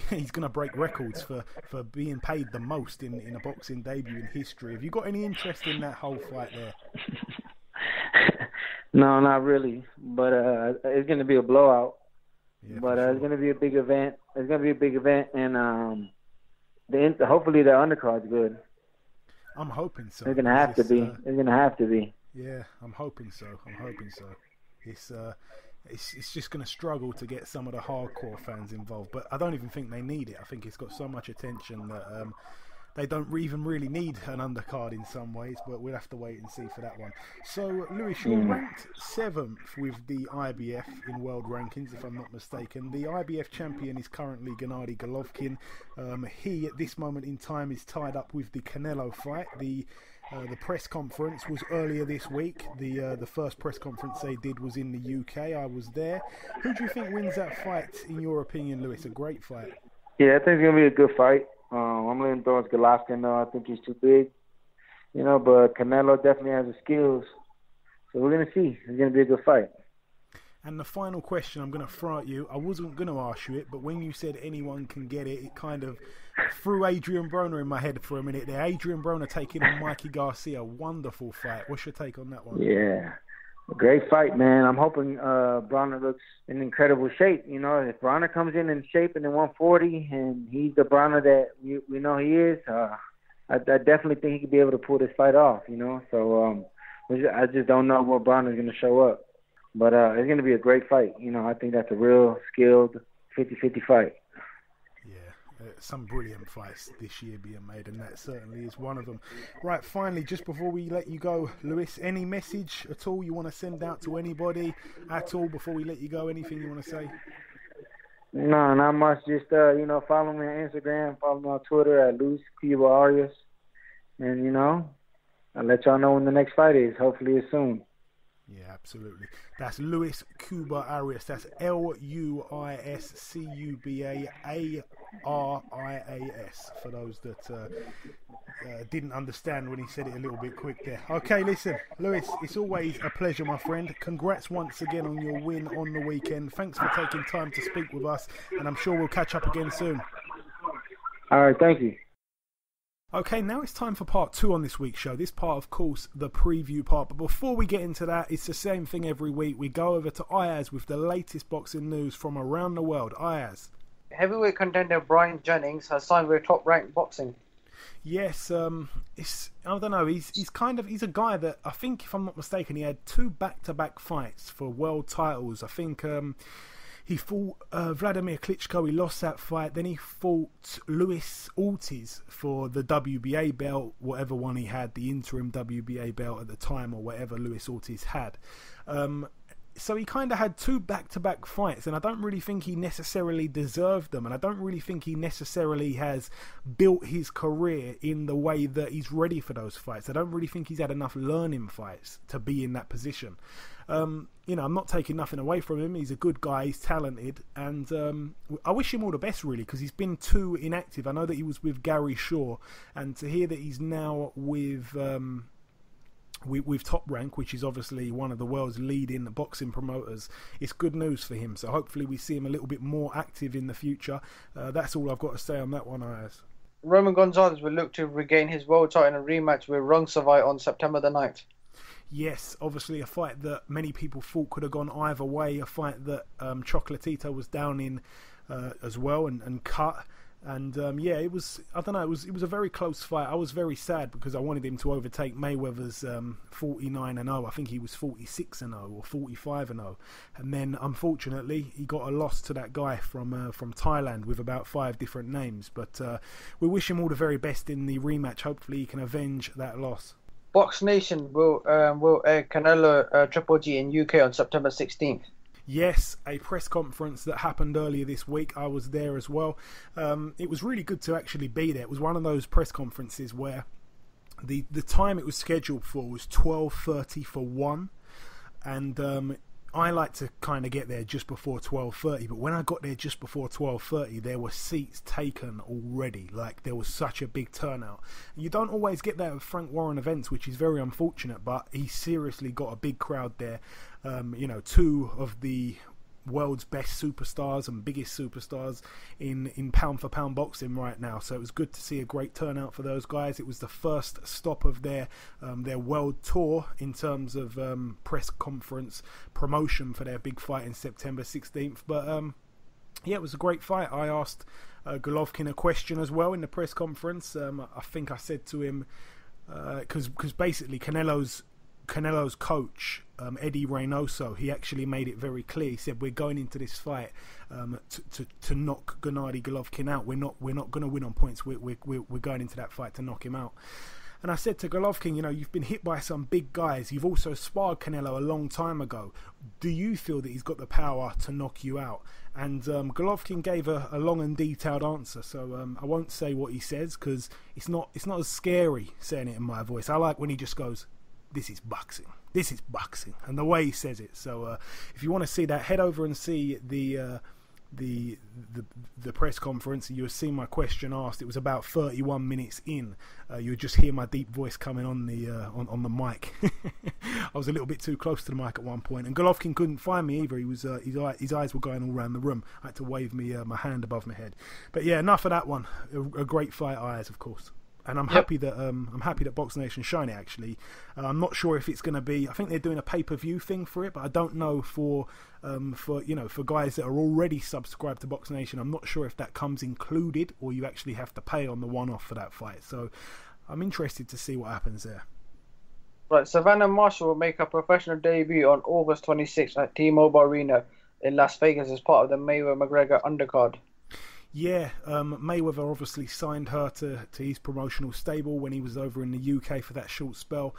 he's going to break records for being paid the most in a boxing debut in history. Have you got any interest in that whole fight there? No, not really. But it's going to be a blowout. Yeah, but sure. It's going to be a big event. It's going to be a big event, and hopefully the undercard's good. I'm hoping so. It's going to have to be. It's going to have to be. Yeah, I'm hoping so. It's just going to struggle to get some of the hardcore fans involved, but I don't even think they need it. I think it's got so much attention that they don't even really need an undercard in some ways, but we'll have to wait and see for that one. So, Lewis, you're ranked 7th with the IBF in world rankings, if I'm not mistaken. The IBF champion is currently Gennady Golovkin. He, at this moment in time, is tied up with the Canelo fight. The press conference was earlier this week. The first press conference they did was in the UK. I was there. Who do you think wins that fight, in your opinion, Lewis? A great fight. Yeah, I think it's going to be a good fight. I'm leaning towards Golovkin, though. I think he's too big. You know, but Canelo definitely has the skills. So we're going to see. It's going to be a good fight. And the final question I'm going to throw at you, I wasn't going to ask you it, but when you said anyone can get it, it kind of threw Adrian Broner in my head for a minute there. Adrian Broner taking on Mikey Garcia. Wonderful fight. What's your take on that one? Yeah. A great fight, man. I'm hoping Broner looks in incredible shape. You know, if Broner comes in shape in the 140 and he's the Broner that we know he is, I definitely think he could be able to pull this fight off, you know. So I just don't know what Broner's going to show up. But it's going to be a great fight. You know, I think that's a real skilled 50-50 fight. Some brilliant fights this year being made, and that certainly is one of them. Right, finally, just before we let you go, Lewis, any message at all you want to send out to anybody at all before we let you go? Anything you want to say? No, not much. Just, follow me on Instagram, follow me on Twitter at Luis Cuba Arias. And, I'll let y'all know when the next fight is. Hopefully it's soon. Yeah, absolutely. That's Luis Cuba Arias. That's LuisCuba Arias for those that didn't understand when he said it a little bit quick there. Okay, listen, Lewis, it's always a pleasure, my friend. Congrats once again on your win on the weekend. Thanks for taking time to speak with us, and I'm sure we'll catch up again soon. All right, thank you. Okay, now it's time for part 2 on this week's show. This part, of course, the preview part. But before we get into that, it's the same thing every week. We go over to Ayaz with the latest boxing news from around the world. Ayaz. Heavyweight contender Brian Jennings has signed with Top Rank Boxing. Yes, I don't know. He's a guy that I think, if I'm not mistaken, he had 2 back-to-back fights for world titles. I think he fought Vladimir Klitschko. He lost that fight. Then he fought Luis Ortiz for the WBA belt, whatever one he had, the interim WBA belt at the time, or whatever Luis Ortiz had. So he kind of had 2 back-to-back fights, and I don't really think he necessarily deserved them, and I don't really think he necessarily has built his career in the way that he's ready for those fights. I don't really think he's had enough learning fights to be in that position. I'm not taking nothing away from him. He's a good guy, he's talented, and I wish him all the best, really, because he's been too inactive. I know that he was with Gary Shaw, and to hear that he's now with Top Rank, which is obviously one of the world's leading boxing promoters, it's good news for him. So hopefully we see him a little bit more active in the future. That's all I've got to say on that one, Ayaz. Roman Gonzalez will look to regain his world title in a rematch with Rungsavai on September the 9th. Yes, obviously a fight that many people thought could have gone either way. A fight that Chocolatito was down in as well and cut. And yeah, it was. I don't know. It was a very close fight. I was very sad because I wanted him to overtake Mayweather's 49-0. I think he was 46-0 or 45-0. And then unfortunately, he got a loss to that guy from Thailand with about 5 different names. But we wish him all the very best in the rematch. Hopefully, he can avenge that loss. Box Nation will air Canelo Triple G in UK on September 16th. Yes, a press conference that happened earlier this week. I was there as well. It was really good to actually be there. It was one of those press conferences where the time it was scheduled for was 12:30 for 1, and I like to kind of get there just before 12:30, but when I got there just before 12:30, there were seats taken already. Like, there was such a big turnout. You don't always get that at Frank Warren events, which is very unfortunate, but he seriously got a big crowd there. 2 of the world's best superstars and biggest superstars in pound for pound boxing right now, so it was good to see a great turnout for those guys. It was the first stop of their world tour in terms of press conference promotion for their big fight in September 16th. But yeah, it was a great fight. I asked Golovkin a question as well in the press conference. I think I said to him, because basically Canelo's coach, Eddie Reynoso, he actually made it very clear. He said, we're going into this fight to knock Gennady Golovkin out. We're not going to win on points. We're going into that fight to knock him out. And I said to Golovkin, you've been hit by some big guys. You've also sparred Canelo a long time ago. Do you feel that he's got the power to knock you out? And Golovkin gave a long and detailed answer. So I won't say what he says because it's not as scary saying it in my voice. I like when he just goes, this is boxing. This is boxing, and the way he says it. So if you want to see that, head over and see the press conference. You'll see my question asked. It was about 31 minutes in. You'll just hear my deep voice coming on the on the mic. I was a little bit too close to the mic at one point, and Golovkin couldn't find me either. He was his eyes were going all around the room. I had to wave my hand above my head. But yeah, enough of that one. A great fight, eyes, of course. And I'm happy that Box Nation shown it. Actually, I'm not sure if it's going to be. I think they're doing a pay-per-view thing for it, but I don't know for guys that are already subscribed to Box Nation. I'm not sure if that comes included or you actually have to pay on the one-off for that fight. So I'm interested to see what happens there. Right, Savannah Marshall will make her professional debut on August 26th at T-Mobile Arena in Las Vegas as part of the Mayweather-McGregor undercard. Yeah, Mayweather obviously signed her to his promotional stable when he was over in the UK for that short spell.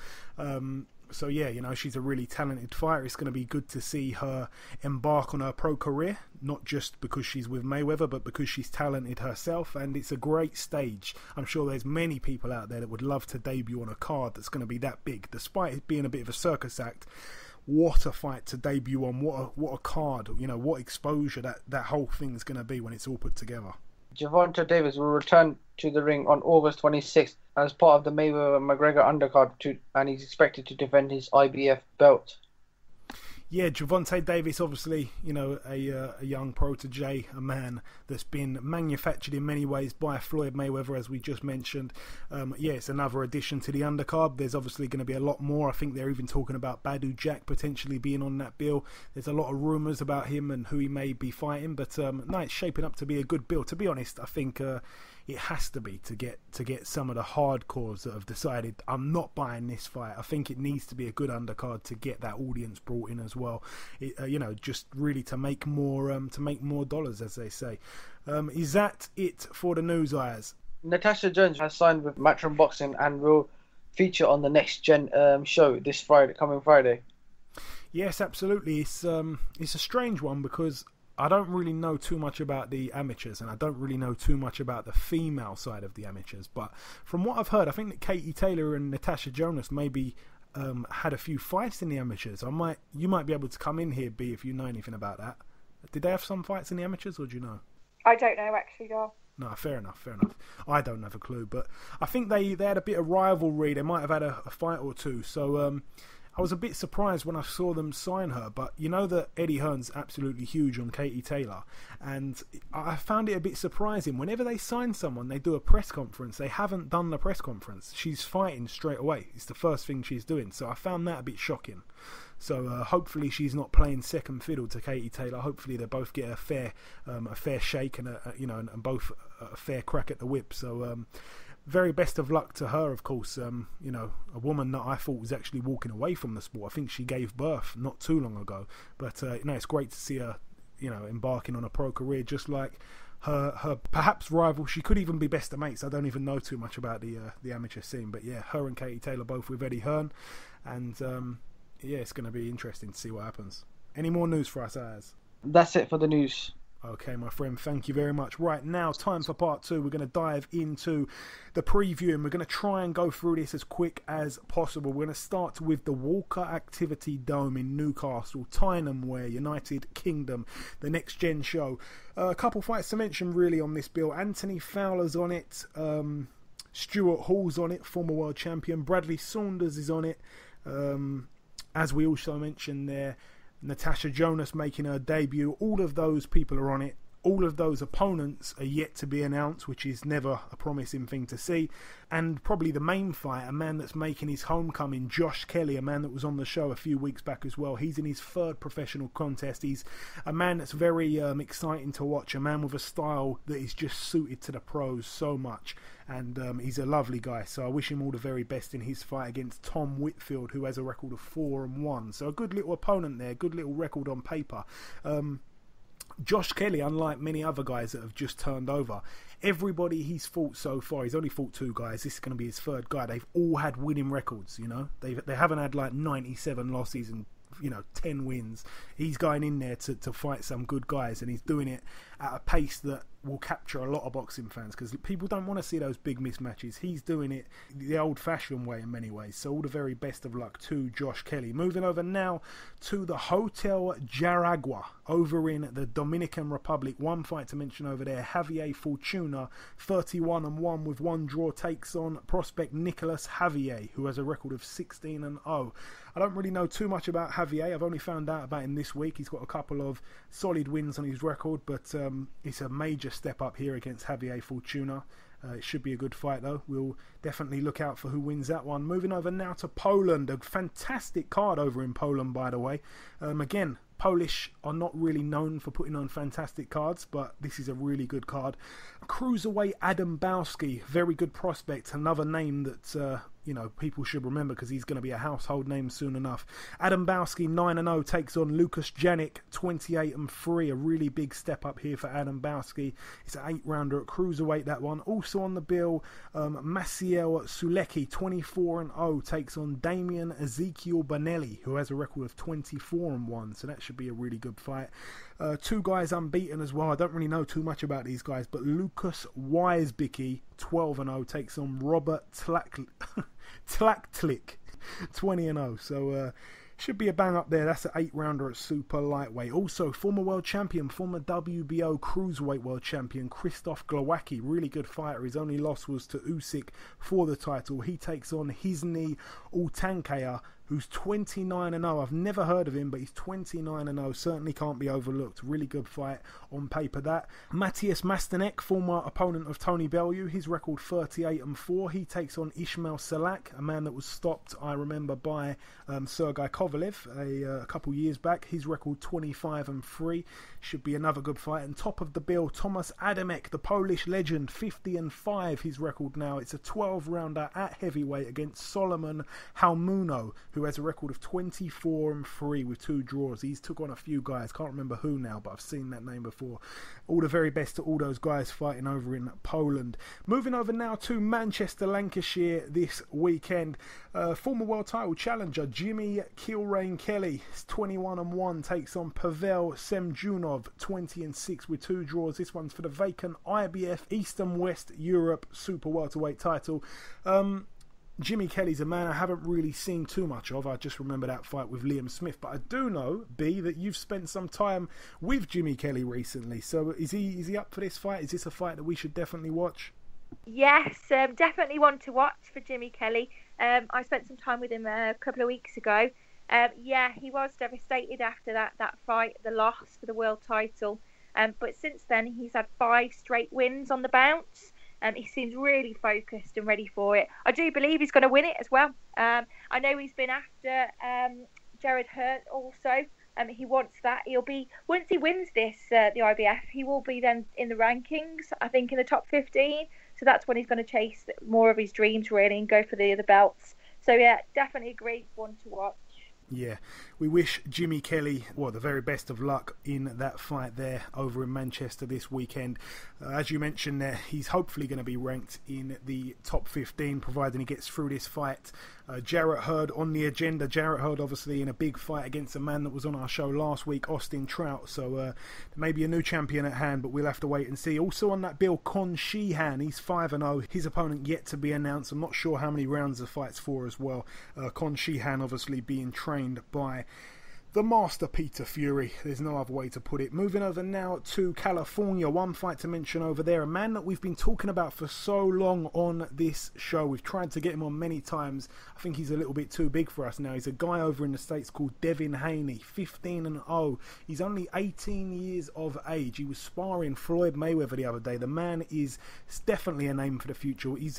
So yeah, she's a really talented fighter. It's going to be good to see her embark on her pro career, not just because she's with Mayweather, but because she's talented herself. And it's a great stage. I'm sure there's many people out there that would love to debut on a card that's going to be that big, despite it being a bit of a circus act. What a fight to debut on, what a card, what exposure that whole thing's going to be when it's all put together. Gervonta Davis will return to the ring on August 26th as part of the Mayweather-McGregor undercard, and he's expected to defend his IBF belt. Yeah, Gervonta Davis, obviously, a young protege, a man that's been manufactured in many ways by Floyd Mayweather, as we just mentioned. It's another addition to the undercard. There's obviously going to be a lot more. I think they're even talking about Badu Jack potentially being on that bill. There's a lot of rumours about him and who he may be fighting, but no, it's shaping up to be a good bill. To be honest, I think it has to be to get some of the hardcores that have decided I'm not buying this fight. I think it needs to be a good undercard to get that audience brought in as well. Just really to make more dollars, as they say. Is that it for the news, eyes? Natasha Jones has signed with Matchroom Boxing and will feature on the Next Gen show this coming Friday. Yes, absolutely. It's a strange one because I don't really know too much about the amateurs, and I don't really know too much about the female side of the amateurs. But from what I've heard, I think that Katie Taylor and Natasha Jonas maybe had a few fights in the amateurs. You might be able to come in here, B, if you know anything about that. Did they have some fights in the amateurs, or do you know? I don't know, actually, Dom. No, fair enough. I don't have a clue, but I think they had a bit of rivalry. They might have had a fight or two. So I was a bit surprised when I saw them sign her, but you know that Eddie Hearn's absolutely huge on Katie Taylor, and I found it a bit surprising. Whenever they sign someone, they do a press conference. They haven't done the press conference. She's fighting straight away. It's the first thing she's doing, so I found that a bit shocking. So hopefully she's not playing second fiddle to Katie Taylor. Hopefully they both get a fair shake and and both a fair crack at the whip. So very best of luck to her, of course. A woman that I thought was actually walking away from the sport. I think she gave birth not too long ago. But it's great to see her, embarking on a pro career, just like her perhaps rival. She could even be best of mates. I don't even know too much about the amateur scene. But yeah, her and Katie Taylor both with Eddie Hearn. And it's going to be interesting to see what happens. Any more news for us, Az? That's it for the news. Okay, my friend, thank you very much. Right, now, time for part 2. We're going to dive into the preview, and we're going to try and go through this as quick as possible. We're going to start with the Walker Activity Dome in Newcastle, Tyneham, United Kingdom, the Next Gen show. A couple fights to mention, really, on this bill. Anthony Fowler's on it. Stuart Hall's on it, former world champion. Bradley Saunders is on it. As we also mentioned there, Natasha Jonas making her debut. All of those people are on it. All of those opponents are yet to be announced, which is never a promising thing to see. And probably the main fight, a man that's making his homecoming, Josh Kelly, a man that was on the show a few weeks back as well. He's in his 3rd professional contest. He's a man that's very exciting to watch, a man with a style that is just suited to the pros so much. And he's a lovely guy, so I wish him all the very best in his fight against Tom Whitfield, who has a record of 4-1. So a good little opponent there, good little record on paper. Josh Kelly, unlike many other guys that have just turned over, everybody he's fought so far, he's only fought 2 guys, this is going to be his 3rd guy, they've all had winning records, they haven't had like 97 losses and 10 wins. He's going in there to fight some good guys, and he's doing it at a pace that will capture a lot of boxing fans, because people don't want to see those big mismatches. He's doing it the old-fashioned way in many ways. So all the very best of luck to Josh Kelly. Moving over now to the Hotel Jaragua over in the Dominican Republic. One fight to mention over there, Javier Fortuna, 31-1 with 1 draw, takes on prospect Nicolas Javier, who has a record of 16-0. I don't really know too much about Javier. I've only found out about him this week. He's got a couple of solid wins on his record, but it's a major step up here against Javier Fortuna. It should be a good fight, though. We'll definitely look out for who wins that one. Moving over now to Poland. A fantastic card over in Poland, by the way. Again, Polish are not really known for putting on fantastic cards, but this is a really good card. Cruiserweight Adam Bowski, very good prospect. Another name that people should remember, because he's going to be a household name soon enough. Adam Bowski, 9-0, takes on Lucas Janik, 28-3. A really big step up here for Adam Bowski. It's an 8-rounder at cruiserweight, that one. Also on the bill, Maciel Sulecki, 24-0, takes on Damian Ezekiel Bonelli, who has a record of 24-1. So that should be a really good fight. 2 guys unbeaten as well. I don't really know too much about these guys, but Lucas Weisbicki, 12-0, takes on Robert Tlaktlik, 20-0. So should be a bang up there. That's an 8-rounder at super lightweight. Also, former world champion, former WBO cruiserweight world champion Krzysztof Glowacki, really good fighter. His only loss was to Usyk for the title. He takes on Hisni Altankaya, who's 29-0. I've never heard of him, but he's 29-0. Certainly can't be overlooked. Really good fight on paper, that. Matthias Mastanek, former opponent of Tony Bellew, his record 38-4. He takes on Ishmael Salak, a man that was stopped, I remember, by Sergei Kovalev a couple years back. His record 25-3. Should be another good fight. And top of the bill, Thomas Adamek, the Polish legend, 50-5. His record now. It's a 12-rounder at heavyweight against Solomon Halmuno, who has a record of 24-3 with 2 draws. He's took on a few guys, can't remember who now, but I've seen that name before. All the very best to all those guys fighting over in Poland. Moving over now to Manchester, Lancashire this weekend. Former world title challenger Jimmy Kilrain Kelly, 21-1, takes on Pavel Semjunov, 20-6 with 2 draws. This one's for the vacant IBF East and West Europe Super Welterweight title. Jimmy Kelly's a man I haven't really seen too much of. I just remember that fight with Liam Smith. But I do know, B, that you've spent some time with Jimmy Kelly recently. So is he up for this fight? Is this a fight that we should definitely watch? Yes, definitely one to watch for Jimmy Kelly. I spent some time with him a couple of weeks ago. Yeah, he was devastated after that fight, the loss for the world title. But since then, he's had 5 straight wins on the bounce. He seems really focused and ready for it. I do believe he's going to win it as well. I know he's been after Jarrett Hurt also. He wants that. Once he wins this, the IBF, he will be then in the rankings, I think in the top 15. So that's when he's going to chase more of his dreams, really, and go for the other belts. So, yeah, definitely a great one to watch. Yeah, we wish Jimmy Kelly, the very best of luck in that fight there over in Manchester this weekend. As you mentioned there, he's hopefully going to be ranked in the top 15, providing he gets through this fight. Jarrett Hurd on the agenda. Jarrett Hurd obviously in a big fight against a man that was on our show last week, Austin Trout. So maybe a new champion at hand, but we'll have to wait and see. Also on that bill, Con Sheehan. He's 5-0. His opponent yet to be announced. I'm not sure how many rounds the fight's for as well. Con Sheehan obviously being trained by the master Peter Fury. There's no other way to put it. Moving over now to California. One fight to mention over there. A man that we've been talking about for so long on this show. We've tried to get him on many times. I think he's a little bit too big for us now. He's a guy over in the States called Devin Haney. 15-0. He's only 18 years of age. He was sparring Floyd Mayweather the other day. The man is definitely a name for the future. He's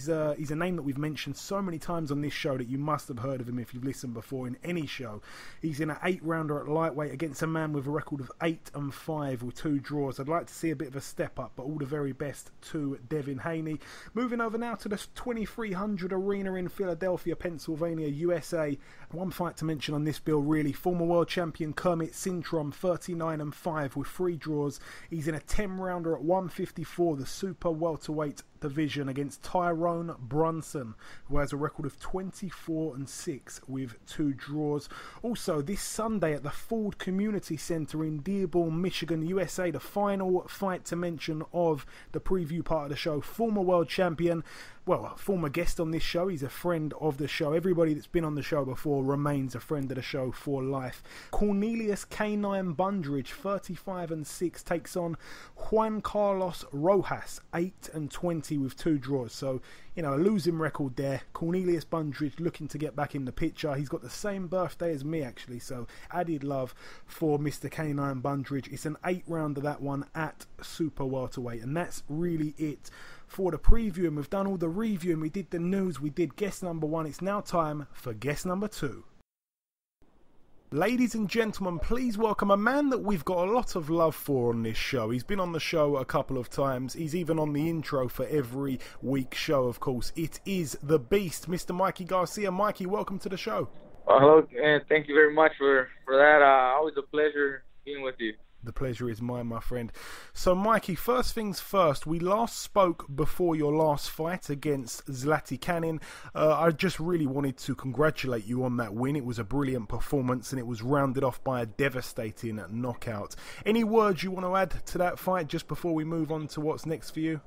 a name that we've mentioned so many times on this show that you must have heard of him if you've listened before in any show. He's in an 8-rounder at lightweight against a man with a record of 8-5 with 2 draws. I'd like to see a bit of a step up, but all the very best to Devin Haney. Moving over now to the 2300 Arena in Philadelphia, Pennsylvania, USA. One fight to mention on this bill, really. Former world champion Kermit Sintrom, 39-5 with 3 draws. He's in a 10-rounder at 154, the super welterweight division, against Tyrone Brunson, who has a record of 24-6 with 2 draws. Also, this Sunday at the Ford Community Center in Dearborn, Michigan, USA, the final fight to mention of the preview part of the show. Former world champion, former guest on this show. He's a friend of the show. Everybody that's been on the show before remains a friend of the show for life. Cornelius K9 Bundridge, 35-6, takes on Juan Carlos Rojas, 8-20 with 2 draws. So, a losing record there. Cornelius Bundridge looking to get back in the picture. He's got the same birthday as me, actually, so added love for Mr. K9 Bundridge. It's an 8-rounder, that one, at super welterweight, and that's really it for the preview. And we've done all the reviewing, we did the news, we did guest number 1. It's now time for guest number 2. Ladies and gentlemen, please welcome a man that we've got a lot of love for on this show. He's been on the show a couple of times. He's even on the intro for every week's show, of course. It is the Beast, Mr. Mikey Garcia. Mikey, welcome to the show. Hello, and thank you very much for that. Always a pleasure being with you. The pleasure is mine, my friend. So, Mikey, first things first, we last spoke before your last fight against Zlaticanin. I just really wanted to congratulate you on that win. It was a brilliant performance, and it was rounded off by a devastating knockout. Any words you want to add to that fight just before we move on to what's next for you?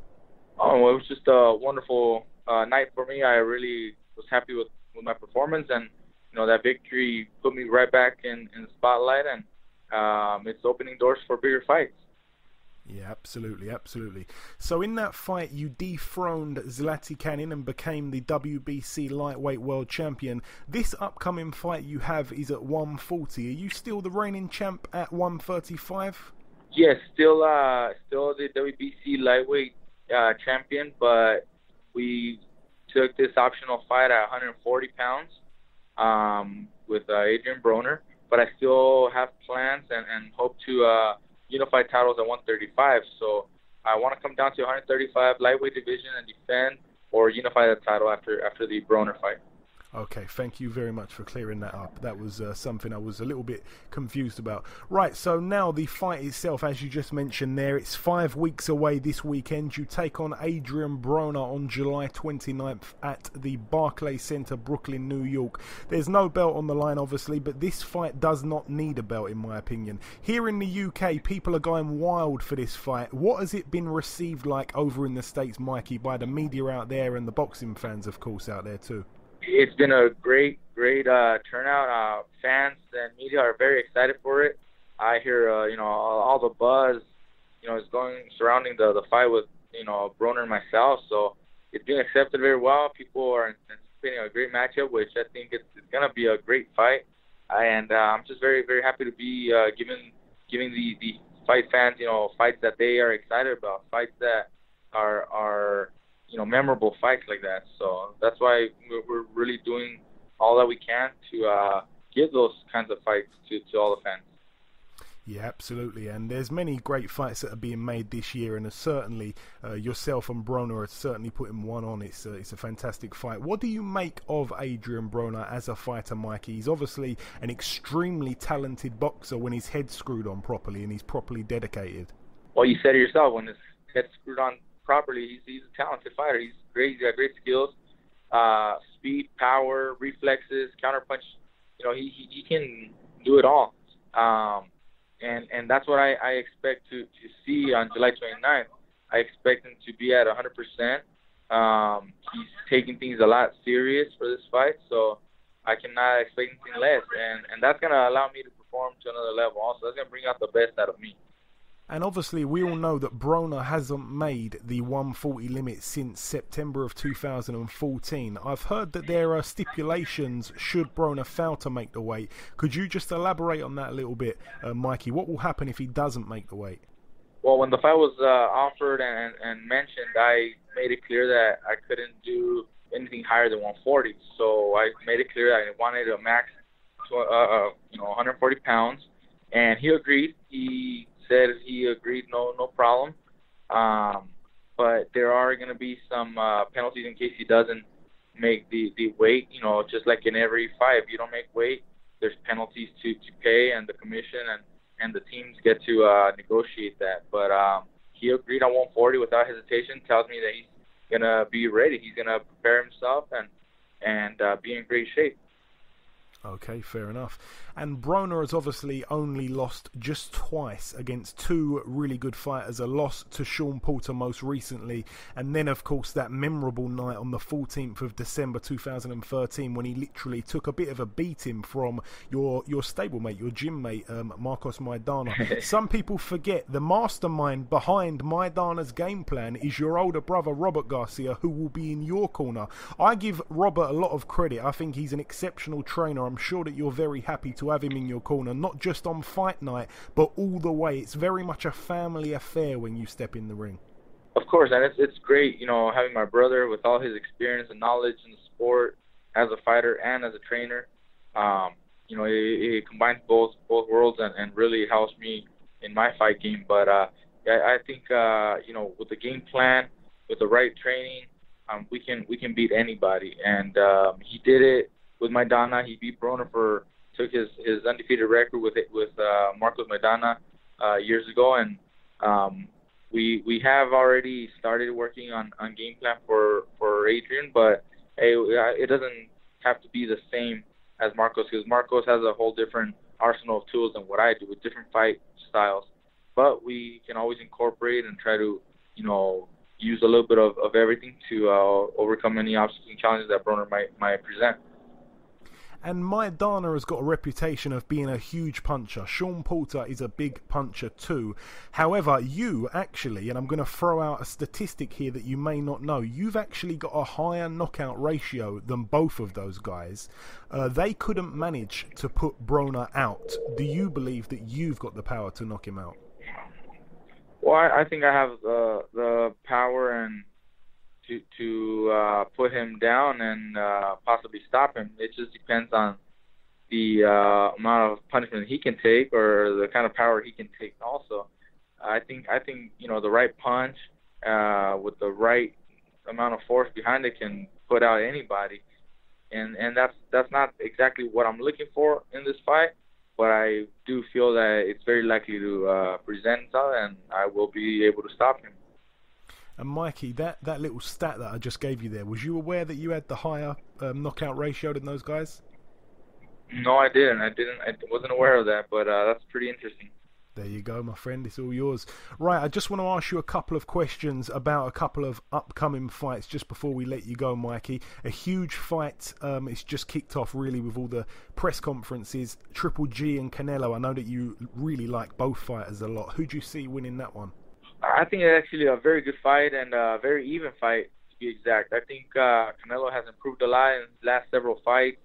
Oh, well, it was just a wonderful night for me. I really was happy with my performance, and that victory put me right back in the spotlight, and it's opening doors for bigger fights. Yeah, absolutely. So in that fight, you dethroned Zlaticanin and became the WBC lightweight world champion. This upcoming fight you have is at 140. Are you still the reigning champ at 135? Yes, still the WBC lightweight champion, but we took this optional fight at 140 pounds with Adrian Broner. But I still have plans and hope to unify titles at 135. So I want to come down to 135 lightweight division and defend or unify the title after the Broner fight. Okay, thank you very much for clearing that up. That was something I was a little bit confused about. Right, so now the fight itself, as you just mentioned there, it's 5 weeks away this weekend. You take on Adrian Broner on July 29th at the Barclays Center, Brooklyn, New York. There's no belt on the line, obviously, but this fight does not need a belt, in my opinion. Here in the UK, people are going wild for this fight. What has it been received like over in the States, Mikey, by the media out there and the boxing fans, of course, out there too? It's been a great turnout. Fans and media are very excited for it. I hear, all the buzz, is surrounding the fight with, Broner and myself. So it's being accepted very well. People are anticipating a great matchup, which I think it's going to be a great fight. And I'm just very, very happy to be giving the fight fans, fights that they are excited about, fights that are memorable fights like that. So that's why we're really doing all that we can to give those kinds of fights to all the fans. Yeah, absolutely. And there's many great fights that are being made this year, and certainly yourself and Broner are certainly putting one on. It's a fantastic fight. What do you make of Adrian Broner as a fighter, Mikey? He's obviously an extremely talented boxer when his head's screwed on properly and he's properly dedicated. Well, you said it yourself. When his head's screwed on properly, he's a talented fighter. He's great. He's got great skills, speed, power, reflexes, counterpunch. He can do it all. And that's what I expect to see on July 29th. I expect him to be at 100%. He's taking things a lot serious for this fight, so I cannot expect anything less. And that's going to allow me to perform to another level also. That's going to bring out the best out of me. And obviously, we all know that Broner hasn't made the 140 limit since September of 2014. I've heard that there are stipulations should Broner fail to make the weight. Could you just elaborate on that a little bit, Mikey? What will happen if he doesn't make the weight? Well, when the fight was offered and mentioned, I made it clear that I couldn't do anything higher than 140. So I made it clear that I wanted a max, 140 pounds, and he agreed. He said he agreed, no problem. But there are going to be some penalties in case he doesn't make the weight. Just like in every fight, if you don't make weight, there's penalties to pay, and the commission and the teams get to negotiate that. But he agreed on 140 without hesitation. Tells me that he's going to be ready. He's going to prepare himself and be in great shape. Okay, fair enough. And Broner has obviously only lost just twice against two really good fighters. A loss to Sean Porter most recently, and then of course that memorable night on the 14th of December 2013 when he literally took a bit of a beating from your stablemate, your gym mate, Marcos Maidana. Some people forget the mastermind behind Maidana's game plan is your older brother Robert Garcia, who will be in your corner. I give Robert a lot of credit. I think he's an exceptional trainer. I'm sure that you're very happy to have him in your corner, not just on fight night, but all the way. It's very much a family affair when you step in the ring. Of course, and it's great, having my brother with all his experience and knowledge in the sport as a fighter and as a trainer. It combines both worlds and really helps me in my fight game. But I think with the game plan, with the right training, we can beat anybody. And he did it with Maidana. He beat Broner took his undefeated record with Marcos Maidana years ago, and we have already started working on game plan for Adrian, but it doesn't have to be the same as Marcos, because Marcos has a whole different arsenal of tools than what I do with different fight styles. But we can always incorporate and try to use a little bit of everything to overcome any obstacles and challenges that Broner might present. And Maidana has got a reputation of being a huge puncher. Sean Porter is a big puncher too. However, you actually, and I'm going to throw out a statistic here that you may not know, you've actually got a higher knockout ratio than both of those guys. They couldn't manage to put Broner out. Do you believe that you've got the power to knock him out? Well, I think I have the power and to put him down and possibly stop him. It just depends on the amount of punishment he can take or the kind of power he can take also. I think the right punch with the right amount of force behind it can put out anybody. And that's not exactly what I'm looking for in this fight, but I do feel that it's very likely to present itself, and I will be able to stop him. And Mikey, that little stat that I just gave you there, was you aware that you had the higher knockout ratio than those guys? No, I didn't. I wasn't aware of that, but that's pretty interesting. There you go, my friend. It's all yours. Right, I just want to ask you a couple of questions about a couple of upcoming fights just before we let you go, Mikey. A huge fight. It's just kicked off, really, with all the press conferences. Triple G and Canelo. I know that you really like both fighters a lot. Who do you see winning that one? I think it's actually a very good fight and a very even fight be exact. I think Canelo has improved a lot in his last several fights.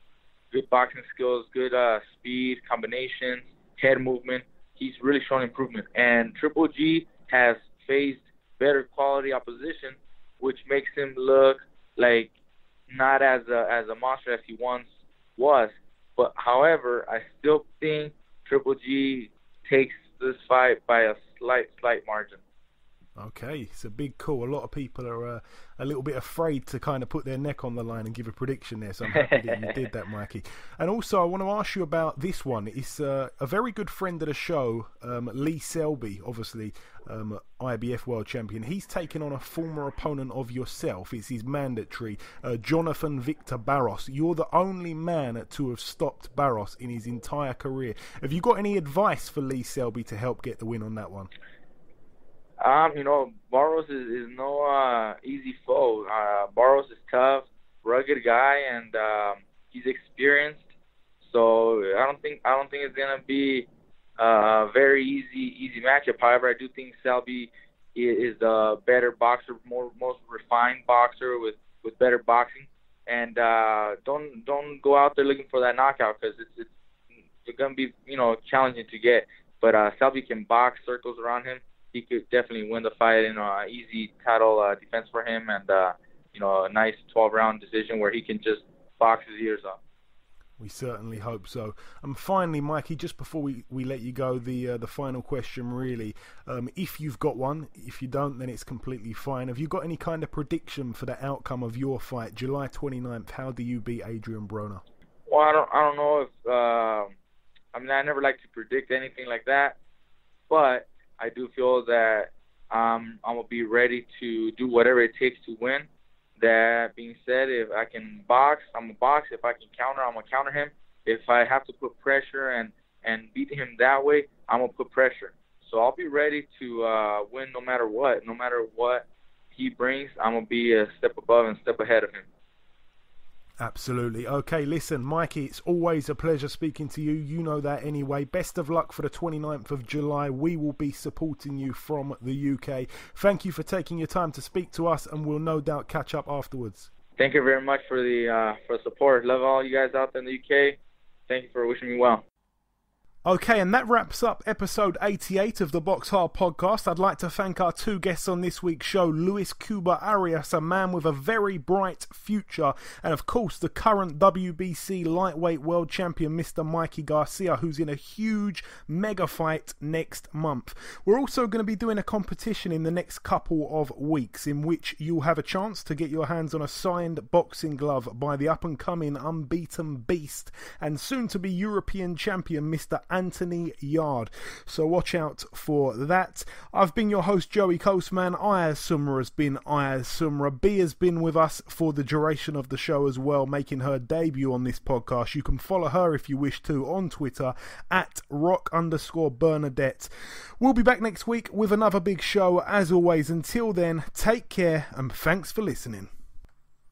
Good boxing skills, good speed, combinations, head movement. He's really shown improvement. And Triple G has faced better quality opposition, which makes him look like not as a monster as he once was. But however, I still think Triple G takes this fight by a slight margin. Okay, it's a big call. A lot of people are a little bit afraid to kind of put their neck on the line and give a prediction there, so I'm happy that you did that, Mikey. And also, I want to ask you about this one. It's a very good friend of the show, Lee Selby, obviously, IBF World Champion. He's taken on a former opponent of yourself. It's his mandatory, Jonathan Victor Barros. You're the only man to have stopped Barros in his entire career. Have you got any advice for Lee Selby to help get the win on that one? Barros is no easy foe. Barros is tough, rugged guy, and he's experienced. So I don't think it's gonna be a very easy matchup. However, I do think Selby is a better boxer, most refined boxer with better boxing. And don't go out there looking for that knockout, because it's gonna be challenging to get. But Selby can box circles around him. He could definitely win the fight in an easy title defense for him, and a nice 12-round decision where he can just box his ears off. We certainly hope so. And finally, Mikey, just before we let you go, the final question really, if you've got one, if you don't, then it's completely fine. Have you got any kind of prediction for the outcome of your fight, July 29th? How do you beat Adrian Broner? Well, I don't know if I never like to predict anything like that, but I do feel that I'm going to be ready to do whatever it takes to win. That being said, if I can box, I'm going to box. If I can counter, I'm going to counter him. If I have to put pressure and beat him that way, I'm going to put pressure. So I'll be ready to win no matter what. No matter what he brings, I'm going to be a step above and step ahead of him. Absolutely. Okay, listen, Mikey, it's always a pleasure speaking to you. You know that anyway. Best of luck for the 29th of July. We will be supporting you from the UK. Thank you for taking your time to speak to us, and we'll no doubt catch up afterwards. Thank you very much for the support. Love all you guys out there in the UK. Thank you for wishing me well. Okay, and that wraps up episode 88 of the Box Hard podcast. I'd like to thank our two guests on this week's show, Luis Cuba Arias, a man with a very bright future, and of course the current WBC lightweight world champion, Mr. Mikey Garcia, who's in a huge mega fight next month. We're also going to be doing a competition in the next couple of weeks in which you'll have a chance to get your hands on a signed boxing glove by the up-and-coming unbeaten beast and soon-to-be European champion, Mr. Anthony Yard. So watch out for that. I've been your host, Joey Coastman. Ayaz Sumra has been Ayaz Sumra. B has been with us for the duration of the show as well, making her debut on this podcast. You can follow her if you wish to on Twitter at @rock_Bernadette. We'll be back next week with another big show. As always, until then, take care and thanks for listening.